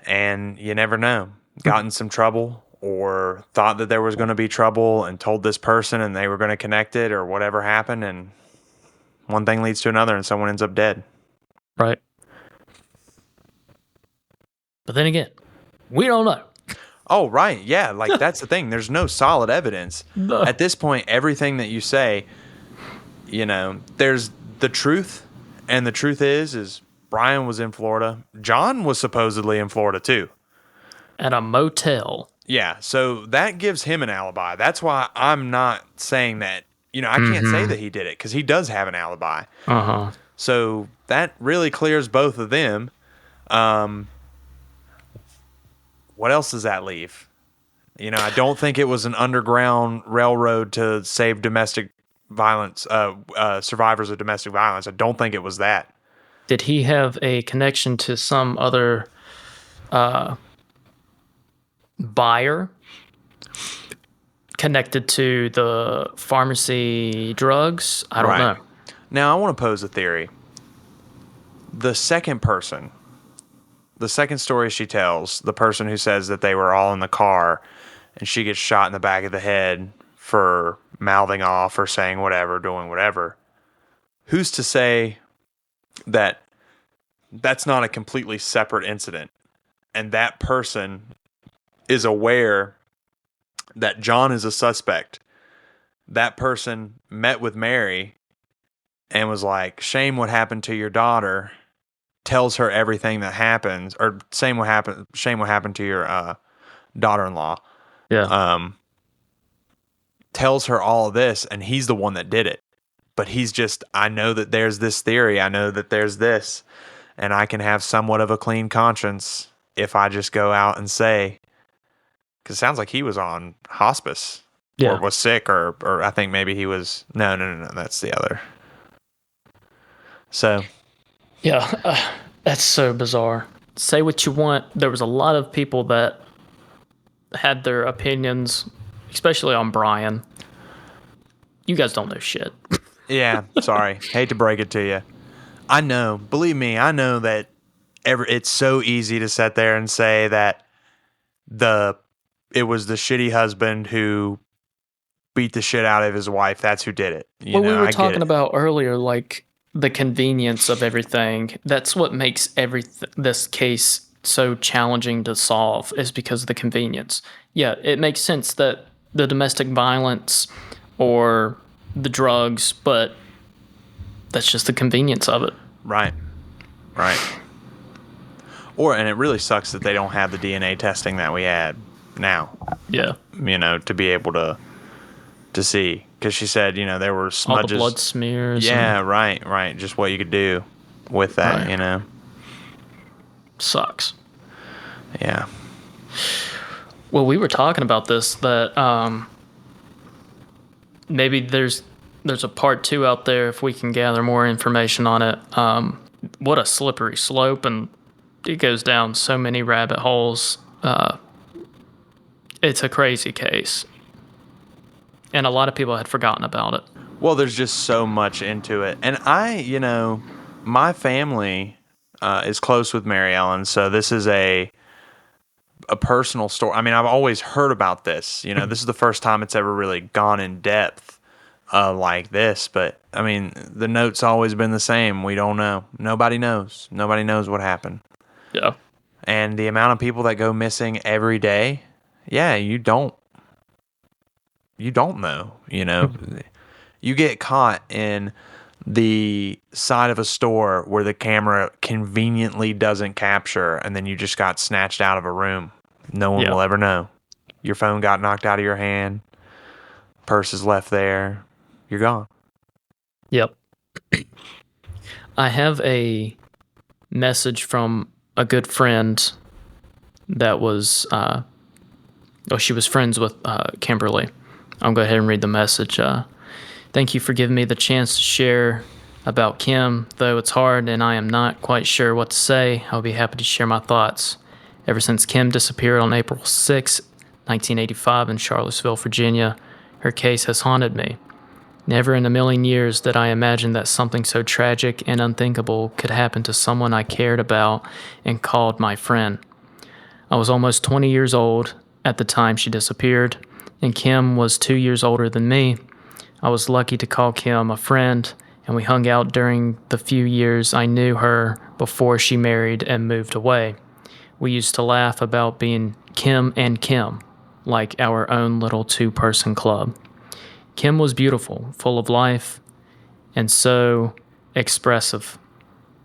And you never know, got in some trouble or thought that there was going to be trouble and told this person and they were going to connect it or whatever happened. And one thing leads to another and someone ends up dead. Right. But then again, we don't know. Oh, right. Yeah. Like that's the thing. There's no solid evidence. No. At this point, everything that you say, there's the truth. And the truth is Brian was in Florida. John was supposedly in Florida too. At a motel. Yeah. So that gives him an alibi. That's why I'm not saying that, I can't say that he did it because he does have an alibi. Uh-huh. So that really clears both of them. What else does that leave? I don't think it was an underground railroad to save domestic violence, survivors of domestic violence. I don't think it was that. Did he have a connection to some other buyer connected to the pharmacy drugs? I don't know. Now, I want to pose a theory. The second story she tells, the person who says that they were all in the car and she gets shot in the back of the head for mouthing off or saying whatever, doing whatever. Who's to say that that's not a completely separate incident and that person is aware that John is a suspect? That person met with Mary and was like, shame what happened to your daughter, tells her everything that happens, or shame what happened to your daughter-in-law. Yeah. Tells her all of this, and he's the one that did it. But he's just, I know that there's this theory, I know that there's this, and I can have somewhat of a clean conscience if I just go out and say, because it sounds like he was on hospice, or was sick, or I think maybe he was, no, that's the other. So. Yeah, that's so bizarre. Say what you want. There was a lot of people that had their opinions, especially on Brian. You guys don't know shit. Yeah, sorry. Hate to break it to you. I know. Believe me, I know that it's so easy to sit there and say that it was the shitty husband who beat the shit out of his wife. That's who did it. We were talking about earlier, like the convenience of everything. That's what makes this case so challenging to solve, is because of the convenience. Yeah, it makes sense that the domestic violence or the drugs, but that's just the convenience of it. Right. And it really sucks that they don't have the DNA testing that we had now. Yeah. To be able to see. Because she said, there were smudges. All the blood smears. Yeah, right. Just what you could do with that, Sucks. Yeah. Well, we were talking about this, that maybe there's a part 2 out there if we can gather more information on it. What a slippery slope, and it goes down so many rabbit holes. It's a crazy case, and a lot of people had forgotten about it. Well, there's just so much into it. And my family is close with Mary Ellen, so this is a personal story. I mean, I've always heard about this. This is the first time it's ever really gone in depth like this. But, I mean, the note's always been the same. We don't know. Nobody knows. Nobody knows what happened. Yeah. And the amount of people that go missing every day, yeah, you don't know, You get caught in the side of a store where the camera conveniently doesn't capture, and then you just got snatched out of a room. No one will ever know. Your phone got knocked out of your hand. Purse is left there. You're gone. Yep. I have a message from a good friend that was, she was friends with Kimberly. I'll go ahead and read the message. Thank you for giving me the chance to share about Kim. Though it's hard and I am not quite sure what to say, I'll be happy to share my thoughts. Ever since Kim disappeared on April 6, 1985 in Charlottesville, Virginia, her case has haunted me. Never in a million years did I imagine that something so tragic and unthinkable could happen to someone I cared about and called my friend. I was almost 20 years old at the time she disappeared, and Kim was 2 years older than me. I was lucky to call Kim a friend, and we hung out during the few years I knew her before she married and moved away. We used to laugh about being Kim and Kim, like our own little 2-person club. Kim was beautiful, full of life, and so expressive,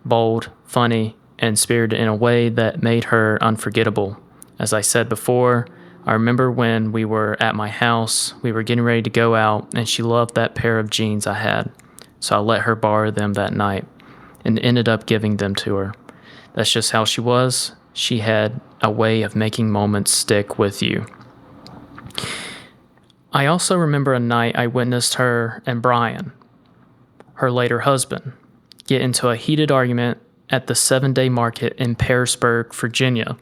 bold, funny, and spirited in a way that made her unforgettable. As I said before, I remember when we were at my house, we were getting ready to go out, and she loved that pair of jeans I had. So I let her borrow them that night and ended up giving them to her. That's just how she was. She had a way of making moments stick with you. I also remember a night I witnessed her and Brian, her later husband, get into a heated argument at the 7-day market in Pearisburg, Virginia.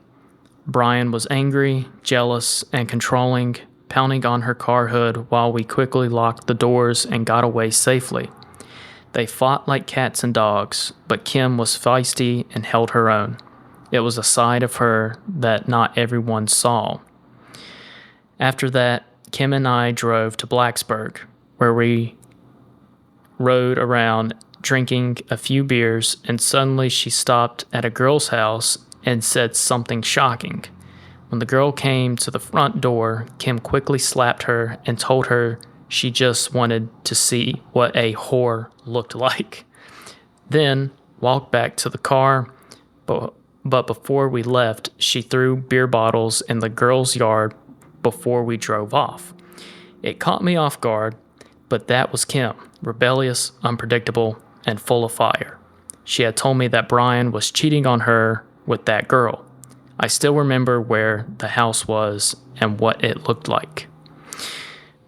Brian was angry, jealous, and controlling, pounding on her car hood while we quickly locked the doors and got away safely. They fought like cats and dogs, but Kim was feisty and held her own. It was a side of her that not everyone saw. After that, Kim and I drove to Blacksburg, where we rode around drinking a few beers, and suddenly she stopped at a girl's house and said something shocking. When the girl came to the front door, Kim quickly slapped her and told her she just wanted to see what a whore looked like. Then walked back to the car, but before we left, she threw beer bottles in the girl's yard before we drove off. It caught me off guard, but that was Kim, rebellious, unpredictable, and full of fire. She had told me that Brian was cheating on her with that girl. I still remember where the house was and what it looked like.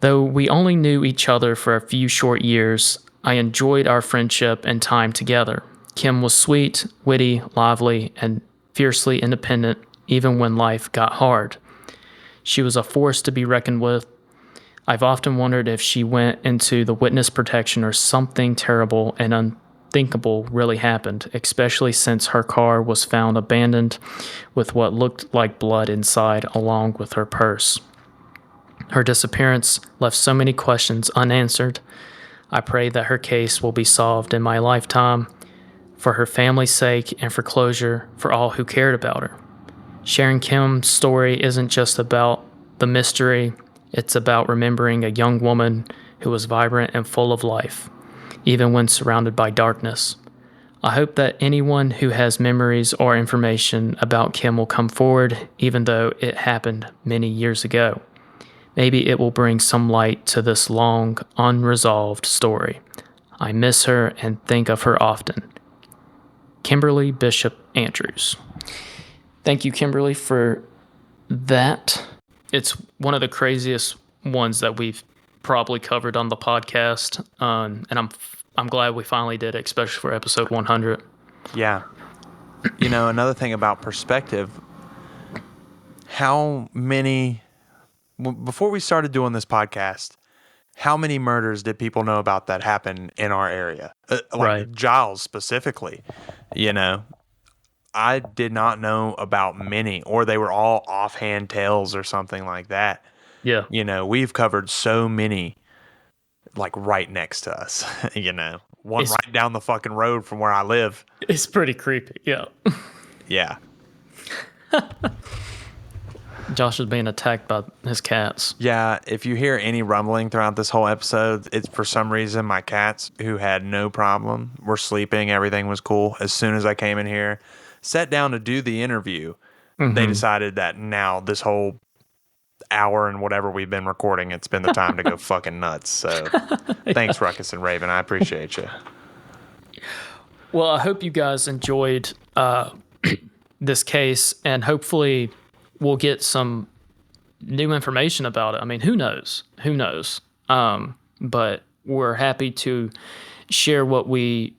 Though we only knew each other for a few short years, I enjoyed our friendship and time together. Kim was sweet, witty, lively, and fiercely independent even when life got hard. She was a force to be reckoned with. I've often wondered if she went into the witness protection or something terrible and unthinkable really happened, especially since her car was found abandoned with what looked like blood inside along with her purse. Her disappearance left so many questions unanswered. I pray that her case will be solved in my lifetime, for her family's sake and for closure for all who cared about her. Sharing Kim's story isn't just about the mystery, it's about remembering a young woman who was vibrant and full of life, even when surrounded by darkness. I hope that anyone who has memories or information about Kim will come forward, even though it happened many years ago. Maybe it will bring some light to this long, unresolved story. I miss her and think of her often. Kimberly Bishop Andrews. Thank you, Kimberly, for that. It's one of the craziest ones that we've probably covered on the podcast, and I'm glad we finally did it, especially for episode 100. Yeah. Another thing about perspective, before we started doing this podcast, how many murders did people know about that happen in our area? Right. Giles specifically, I did not know about many, or they were all offhand tales or something like that. Yeah. We've covered so many, like right next to us, one right down the fucking road from where I live. It's pretty creepy. Yeah. Yeah. Josh is being attacked by his cats. Yeah, if you hear any rumbling throughout this whole episode, it's for some reason my cats, who had no problem, were sleeping. Everything was cool. As soon as I came in here, sat down to do the interview, they decided that now this whole hour and whatever we've been recording, it's been the time to go fucking nuts. So thanks, Ruckus and Raven. I appreciate you. Well, I hope you guys enjoyed this case, and hopefully we'll get some new information about it. I mean, who knows? Who knows? But we're happy to share what we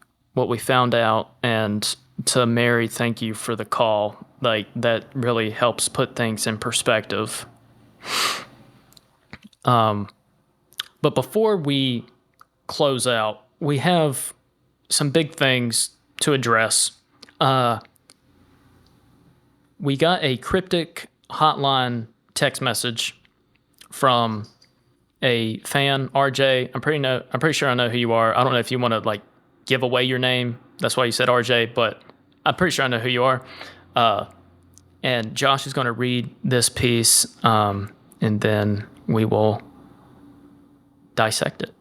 found out. And to Mary, thank you for the call. Like, that really helps put things in perspective. But before we close out, we have some big things to address. We got a Cryptic hotline text message from a fan, RJ. I'm pretty sure I know who you are. I don't know if you want to like give away your name. That's why you said RJ, but I'm pretty sure I know who you are. And Josh is going to read this piece, and then we will dissect it.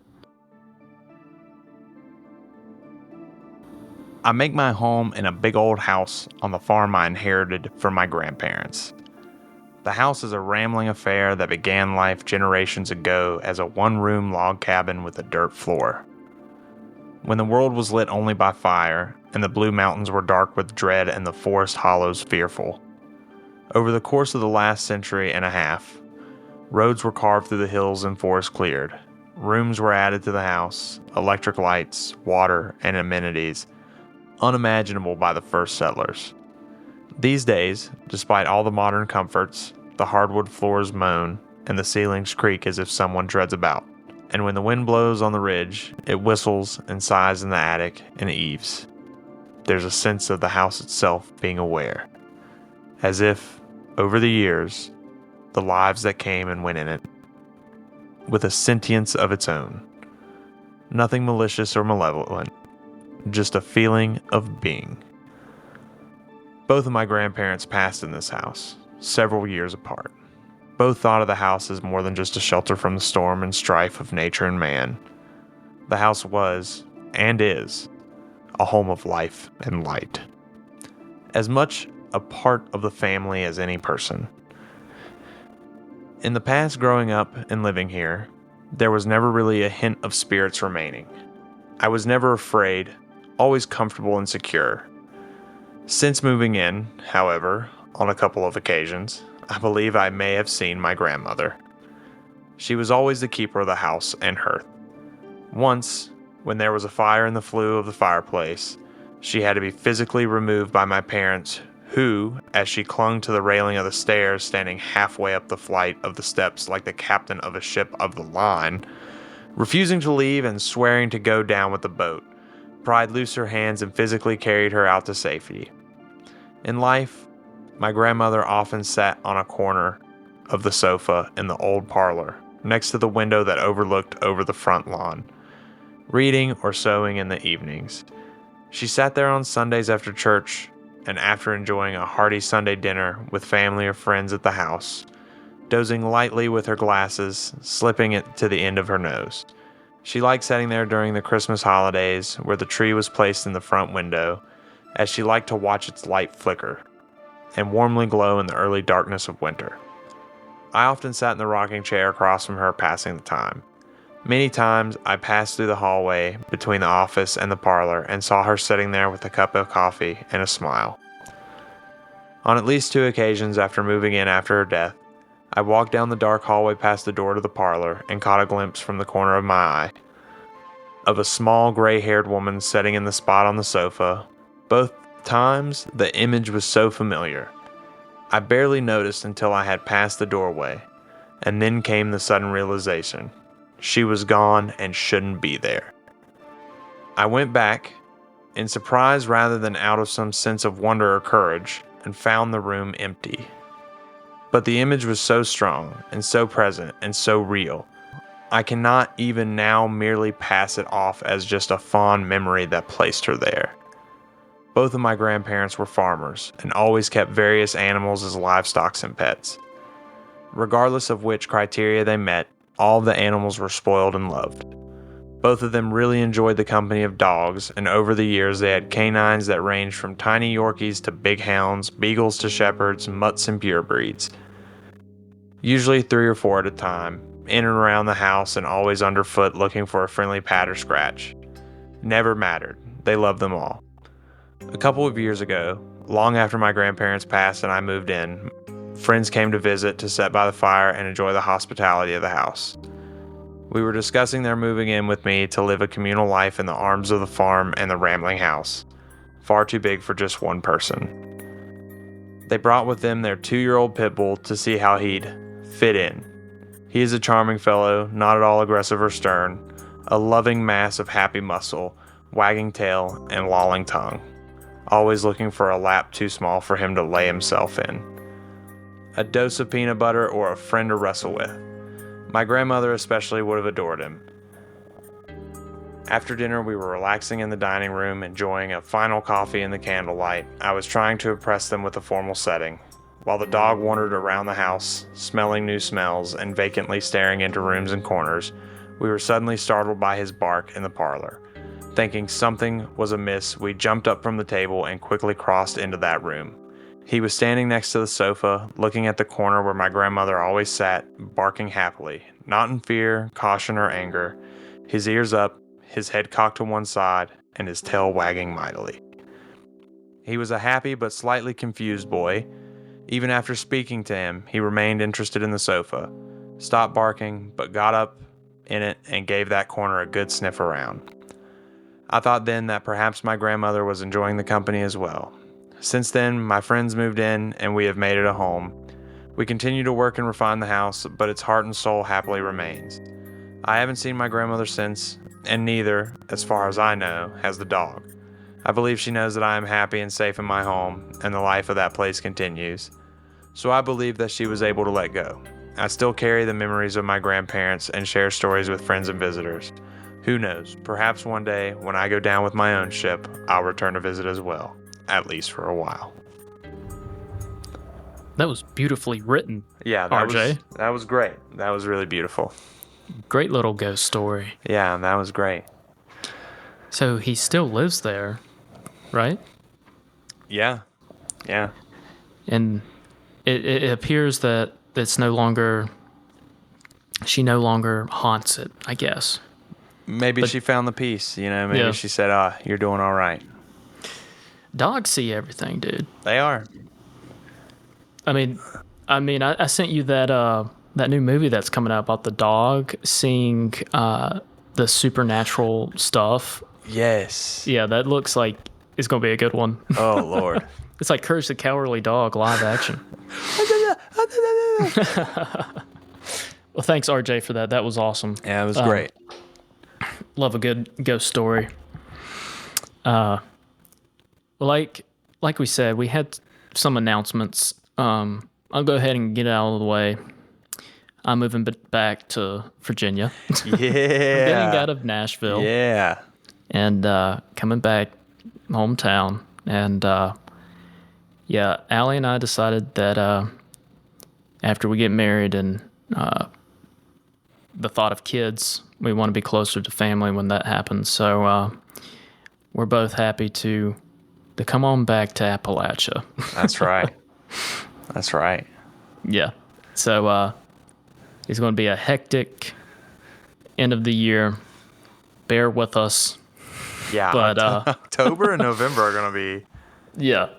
I make my home in a big old house on the farm I inherited from my grandparents. The house is a rambling affair that began life generations ago as a one-room log cabin with a dirt floor. When the world was lit only by fire, and the blue mountains were dark with dread and the forest hollows fearful. Over the course of the last century and a half, roads were carved through the hills and forests cleared. Rooms were added to the house, electric lights, water, and amenities unimaginable by the first settlers. These days, despite all the modern comforts, the hardwood floors moan and the ceilings creak as if someone treads about. And when the wind blows on the ridge, it whistles and sighs in the attic and eaves. There's a sense of the house itself being aware, as if, over the years, the lives that came and went in it, with a sentience of its own. Nothing malicious or malevolent, just a feeling of being. Both of my grandparents passed in this house, several years apart. Both thought of the house as more than just a shelter from the storm and strife of nature and man. The house was, and is, a home of life and light. As much a part of the family as any person. In the past, growing up and living here, there was never really a hint of spirits remaining. I was never afraid, always comfortable and secure. Since moving in, however, on a couple of occasions, I believe I may have seen my grandmother. She was always the keeper of the house and hearth. Once, when there was a fire in the flue of the fireplace, she had to be physically removed by my parents, who, as she clung to the railing of the stairs standing halfway up the flight of the steps like the captain of a ship of the line, refusing to leave and swearing to go down with the boat, pried loose her hands and physically carried her out to safety. In life, my grandmother often sat on a corner of the sofa in the old parlor, next to the window that overlooked over the front lawn, reading or sewing in the evenings. She sat there on Sundays after church, and after enjoying a hearty Sunday dinner with family or friends at the house, dozing lightly with her glasses, slipping it to the end of her nose. She liked sitting there during the Christmas holidays, where the tree was placed in the front window, as she liked to watch its light flicker and warmly glow in the early darkness of winter. I often sat in the rocking chair across from her, passing the time. Many times I passed through the hallway between the office and the parlor and saw her sitting there with a cup of coffee and a smile. On at least 2 occasions after moving in after her death, I walked down the dark hallway past the door to the parlor and caught a glimpse from the corner of my eye of a small gray-haired woman sitting in the spot on the sofa. Both times, the image was so familiar. I barely noticed until I had passed the doorway, and then came the sudden realization. She was gone and shouldn't be there. I went back, in surprise rather than out of some sense of wonder or courage, and found the room empty. But the image was so strong, and so present, and so real, I cannot even now merely pass it off as just a fond memory that placed her there. Both of my grandparents were farmers, and always kept various animals as livestock and pets. Regardless of which criteria they met, all of the animals were spoiled and loved. Both of them really enjoyed the company of dogs, and over the years they had canines that ranged from tiny Yorkies to big hounds, beagles to shepherds, mutts and purebreds. Usually 3 or 4 at a time, in and around the house and always underfoot looking for a friendly pat or scratch. Never mattered. They loved them all. A couple of years ago, long after my grandparents passed and I moved in, friends came to visit to sit by the fire and enjoy the hospitality of the house. We were discussing their moving in with me to live a communal life in the arms of the farm and the rambling house, far too big for just one person. They brought with them their 2-year-old pit bull to see how he'd fit in. He is a charming fellow, not at all aggressive or stern, a loving mass of happy muscle, wagging tail, and lolling tongue, always looking for a lap too small for him to lay himself in. A dose of peanut butter or a friend to wrestle with. My grandmother especially would have adored him. After dinner, we were relaxing in the dining room, enjoying a final coffee in the candlelight. I was trying to impress them with a formal setting, while the dog wandered around the house, smelling new smells and vacantly staring into rooms and corners. We were suddenly startled by his bark in the parlor. Thinking something was amiss, we jumped up from the table and quickly crossed into that room. He was standing next to the sofa, looking at the corner where my grandmother always sat, barking happily, not in fear, caution, or anger, his ears up, his head cocked to one side, and his tail wagging mightily. He was a happy but slightly confused boy. Even after speaking to him, he remained interested in the sofa, stopped barking, but got up in it and gave that corner a good sniff around. I thought then that perhaps my grandmother was enjoying the company as well. Since then, my friends moved in and we have made it a home. We continue to work and refine the house, but its heart and soul happily remains. I haven't seen my grandmother since, and neither, as far as I know, has the dog. I believe she knows that I am happy and safe in my home, and the life of that place continues. So I believe that she was able to let go. I still carry the memories of my grandparents and share stories with friends and visitors. Who knows, perhaps one day, when I go down with my own ship, I'll return to visit as well, at least for a while. That was beautifully written. Yeah, that was great. That was really beautiful. Great little ghost story. Yeah, that was great. So he still lives there, right? Yeah. And it appears that it's no longer, she no longer haunts it, I guess. Maybe she found the peace, maybe she said, you're doing all right. Dogs see everything, dude. They are. I mean, I sent you that new movie that's coming out about the dog seeing the supernatural stuff. Yes. Yeah, that looks like it's going to be a good one. Oh, Lord. It's like Courage the Cowardly Dog live action. Well, thanks, RJ, for that. That was awesome. Yeah, it was great. Love a good ghost story. Like we said, we had some announcements. I'll go ahead and get it out of the way. I'm moving back to Virginia. Yeah. Getting out of Nashville. Yeah. And coming back hometown. And Allie and I decided that after we get married and the thought of kids, we want to be closer to family when that happens. So we're both happy to come on back to Appalachia. That's right. That's right. Yeah. So it's going to be a hectic end of the year. Bear with us. Yeah. But October and November are going to be... Yeah.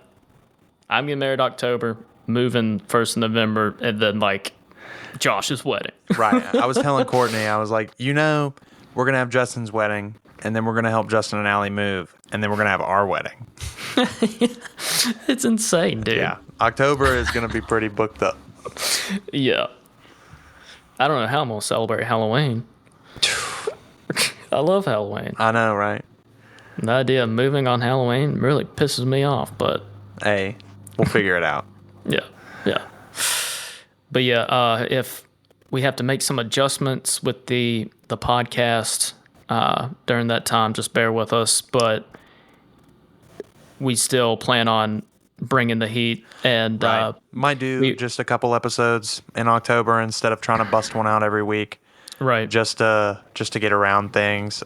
I'm getting married October, moving 1st of November, and then like Josh's wedding. Right. I was telling Courtney, I was like, we're going to have Justin's wedding, and then we're going to help Justin and Allie move, and then we're going to have our wedding. It's insane, dude. Yeah. October is going to be pretty booked up. Yeah. I don't know how I'm going to celebrate Halloween. I love Halloween. I know, right? The idea of moving on Halloween really pisses me off, but... Hey, we'll figure it out. Yeah. But yeah, if we have to make some adjustments with the podcast during that time, just bear with us. But we still plan on bringing the heat, and right. Might do just a couple episodes in October instead of trying to bust one out every week. Right. Just to get around things.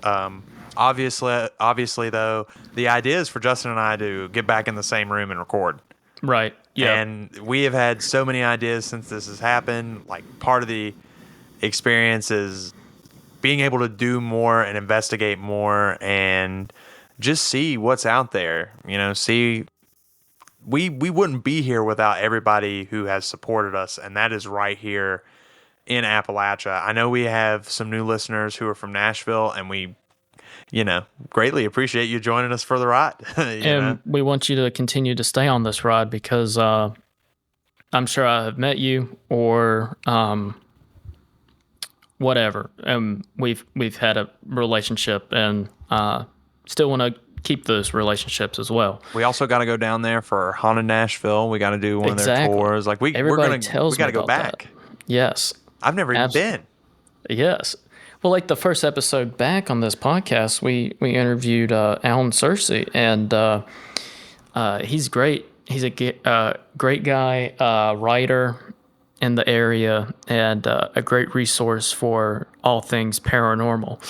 Obviously, though, the idea is for Justin and I to get back in the same room and record. Right. Yeah. And we have had so many ideas since this has happened. Like, part of the experience is being able to do more and investigate more and just see what's out there. We wouldn't be here without everybody who has supported us, and that is right here in Appalachia. I know we have some new listeners who are from Nashville, and we greatly appreciate you joining us for the ride. We want you to continue to stay on this ride because I'm sure I have met you or whatever. We've had a relationship and still want to keep those relationships as well. We also got to go down there for Haunted Nashville. We got to do one of their tours. Like we got to go back. That. Yes. I've never even been. Yes. Well, like the first episode back on this podcast, we interviewed Alan Searcy, and he's great. He's a great guy, writer in the area, and a great resource for all things paranormal.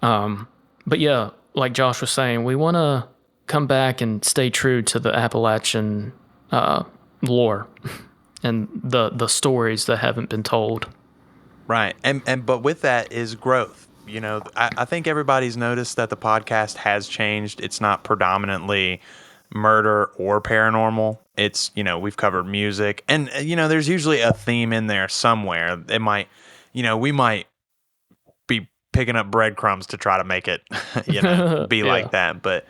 But yeah, like Josh was saying, we want to come back and stay true to the Appalachian lore and the stories that haven't been told. Right. But with that is growth. I think everybody's noticed that the podcast has changed. It's not predominantly murder or paranormal. It's, we've covered music, and there's usually a theme in there somewhere. It might, we might be picking up breadcrumbs to try to make it, be like that. But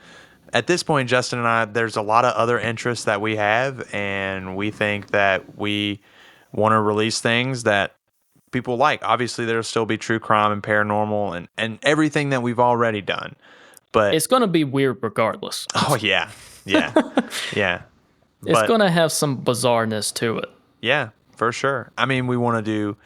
at this point, Justin and I, there's a lot of other interests that we have, and we think that we want to release things that people like. Obviously, there'll still be true crime and paranormal and everything that we've already done. But it's going to be weird regardless. Oh, yeah. Yeah. It's going to have some bizarreness to it. Yeah, for sure. I mean, we want to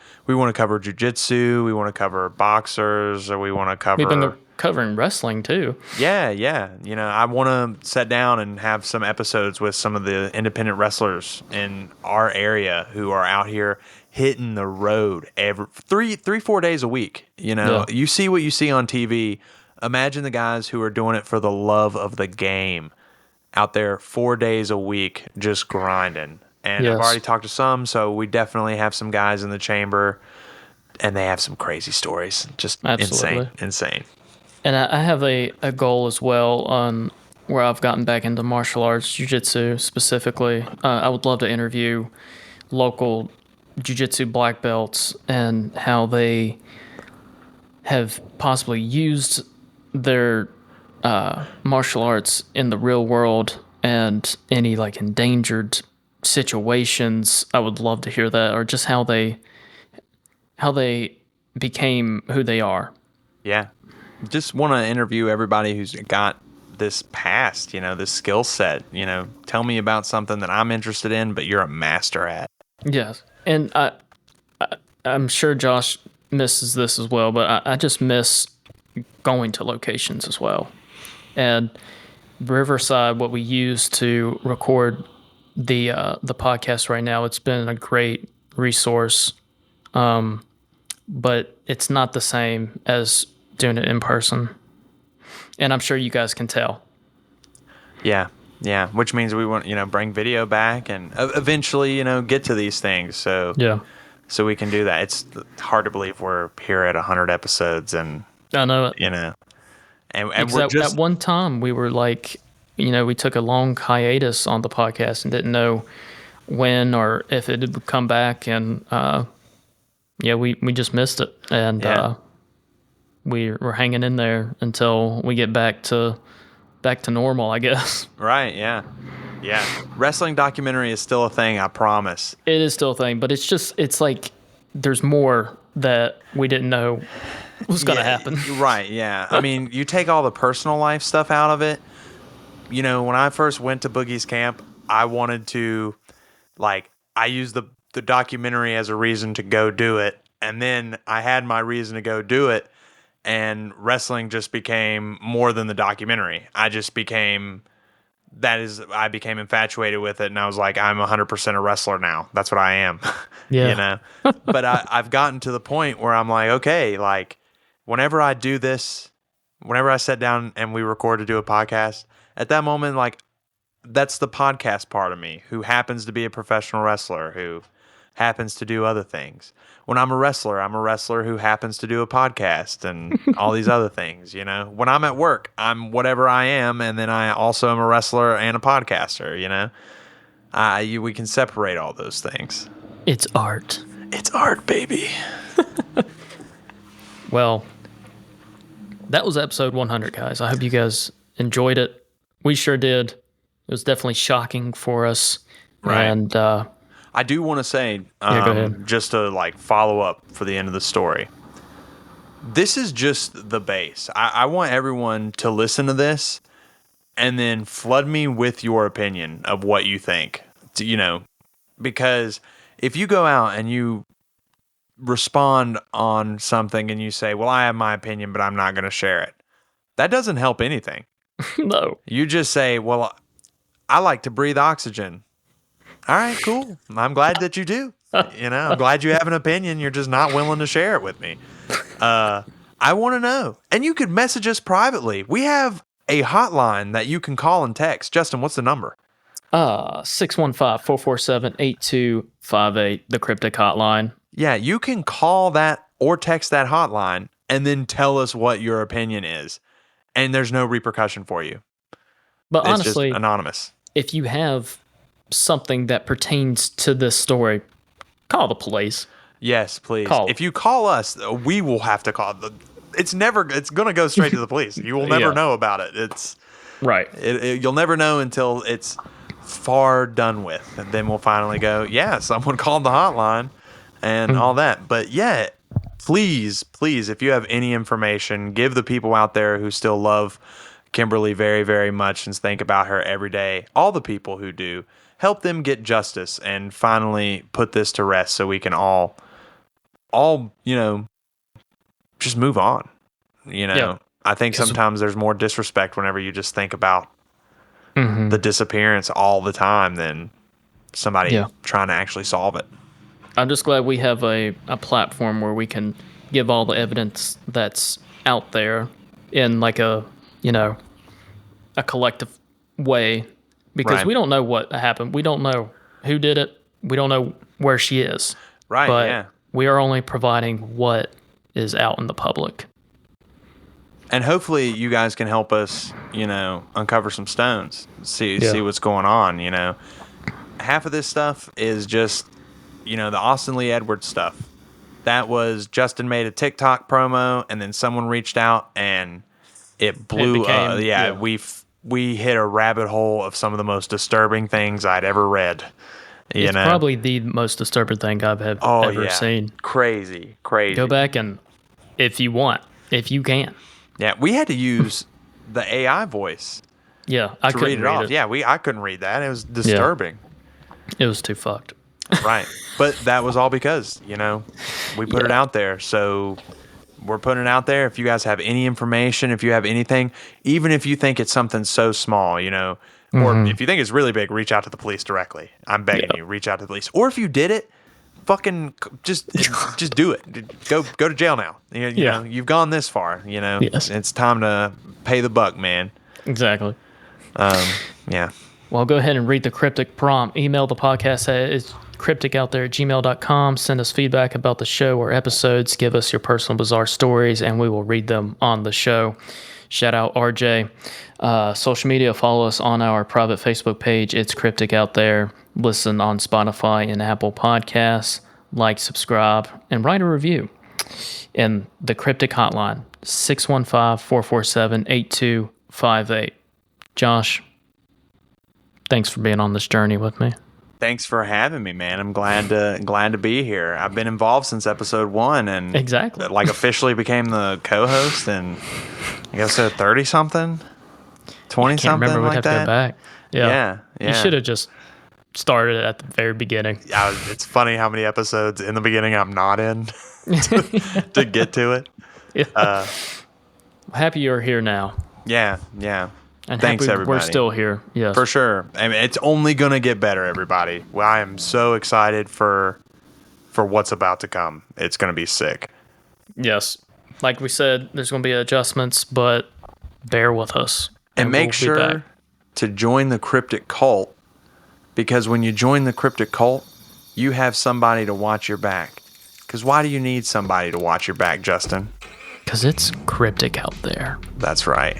cover jiu-jitsu, we want to cover boxers, or we want to cover... We've been covering wrestling, too. Yeah. I want to sit down and have some episodes with some of the independent wrestlers in our area who are out here hitting the road every 4 days a week. You see what you see on TV. Imagine the guys who are doing it for the love of the game out there 4 days a week just grinding. And I've already talked to some, so we definitely have some guys in the chamber, and they have some crazy stories. Just insane. And I have a goal as well on where I've gotten back into martial arts, jiu-jitsu specifically. I would love to interview local jiu-jitsu black belts and how they have possibly used their martial arts in the real world and any like endangered situations. I would love to hear that, or just how they became who they are. Yeah. Just want to interview everybody who's got this past, this skill set. Tell me about something that I'm interested in, but you're a master at. Yes. And I'm sure Josh misses this as well, but I just miss going to locations as well. And Riverside, what we use to record the podcast right now, it's been a great resource, but it's not the same as doing it in person. And I'm sure you guys can tell. Yeah. Which means we want, bring video back and eventually, get to these things. So we can do that. It's hard to believe we're here at 100 episodes, and I know it. And we're just, at one time we were like we took a long hiatus on the podcast and didn't know when or if it would come back, and we just missed it, and we're hanging in there until we get back to normal, I guess. Right, yeah. Wrestling documentary is still a thing, I promise. It is still a thing, but it's like there's more that we didn't know was going to happen. Right, yeah. I mean, you take all the personal life stuff out of it. When I first went to Boogie's camp, I wanted to, I used the documentary as a reason to go do it. And then I had my reason to go do it. And wrestling just became more than the documentary. I became infatuated with it. And I was like, I'm 100% a wrestler now. That's what I am. Yeah. But I've gotten to the point where I'm like, okay, whenever I do this, whenever I sit down and we record to do a podcast, at that moment, that's the podcast part of me who happens to be a professional wrestler, who happens to do other things. When I'm a wrestler who happens to do a podcast and all these other things, When I'm at work, I'm whatever I am, and then I also am a wrestler and a podcaster, we can separate all those things. It's art. It's art, baby. Well, that was episode 100, guys. I hope you guys enjoyed it. We sure did. It was definitely shocking for us. Right. And I do want to say, go ahead. just to follow up for the end of the story. This is just the base. I want everyone to listen to this and then flood me with your opinion of what you think. Because if you go out and you respond on something and you say, well, I have my opinion, but I'm not going to share it, that doesn't help anything. No. You just say, well, I like to breathe oxygen. All right, cool. I'm glad that you do. I'm glad you have an opinion. You're just not willing to share it with me. I want to know. And you could message us privately. We have a hotline that you can call and text. Justin, what's the number? 615-447-8258, the Cryptic hotline. Yeah, you can call that or text that hotline and then tell us what your opinion is. And there's no repercussion for you. But it's honestly, just anonymous. If you have something that pertains to this story, call the police. Yes, please. Call. If you call us, we will have to call. It's going to go straight to the police. You will never know about it. It's right. You'll never know until it's far done with. And then we'll finally go, yeah, someone called the hotline and all that. But yeah, please, if you have any information, give the people out there who still love Kimberly very, very much and think about her every day, all the people who do, help them get justice and finally put this to rest so we can all just move on. I think sometimes there's more disrespect whenever you just think about the disappearance all the time than somebody trying to actually solve it. I'm just glad we have a platform where we can give all the evidence that's out there in a collective way. Because we don't know what happened. We don't know who did it. We don't know where she is. Right, but we are only providing what is out in the public. And hopefully you guys can help us, uncover some stones, see what's going on, Half of this stuff is just, the Austin Lee Edwards stuff. That was Justin made a TikTok promo and then someone reached out and it blew up. We hit a rabbit hole of some of the most disturbing things I'd ever read. It's probably the most disturbing thing I've ever seen. Crazy. Go back and, if you can. Yeah, we had to use the AI voice. Yeah, I couldn't read it off. Yeah, I couldn't read that. It was disturbing. Yeah. It was too fucked. Right, but that was all because we put it out there. So we're putting it out there. If you guys have any information, if you have anything, even if you think it's something so small, or if you think it's really big, reach out to the police directly. I'm begging you, reach out to the police. Or if you did it, fucking just do it. Go to jail now. You know, you've gone this far. Yes. It's time to pay the buck, man. Exactly. Yeah. Well, go ahead and read the Cryptic prompt. Email the podcast at crypticoutthere@gmail.com. Send us feedback about the show or episodes. Give us your personal bizarre stories, and we will read them on the show. Shout out RJ. Social media, follow us on our private Facebook page. It's Cryptic out there. Listen on Spotify and Apple Podcasts. Like, subscribe, and write a review. And the Cryptic hotline, 615-447-8258. Josh, thanks for being on this journey with me. Thanks for having me, man. I'm glad to be here. I've been involved since episode 1, and exactly like officially became the co-host, and I guess at 30 something, 20 something. Remember, we'd like have that. to go back. Yeah. You should have just started at the very beginning. It's funny how many episodes in the beginning I'm not in to get to it. Yeah. Happy you're here now. Yeah. And thanks, happy everybody. We're still here. Yes. For sure. I mean, it's only going to get better, everybody. Well, I am so excited for what's about to come. It's going to be sick. Yes. Like we said, there's going to be adjustments, but bear with us. And make we'll sure to join the Cryptic cult, because when you join the Cryptic cult, you have somebody to watch your back. Because why do you need somebody to watch your back, Justin? Because it's cryptic out there. That's right.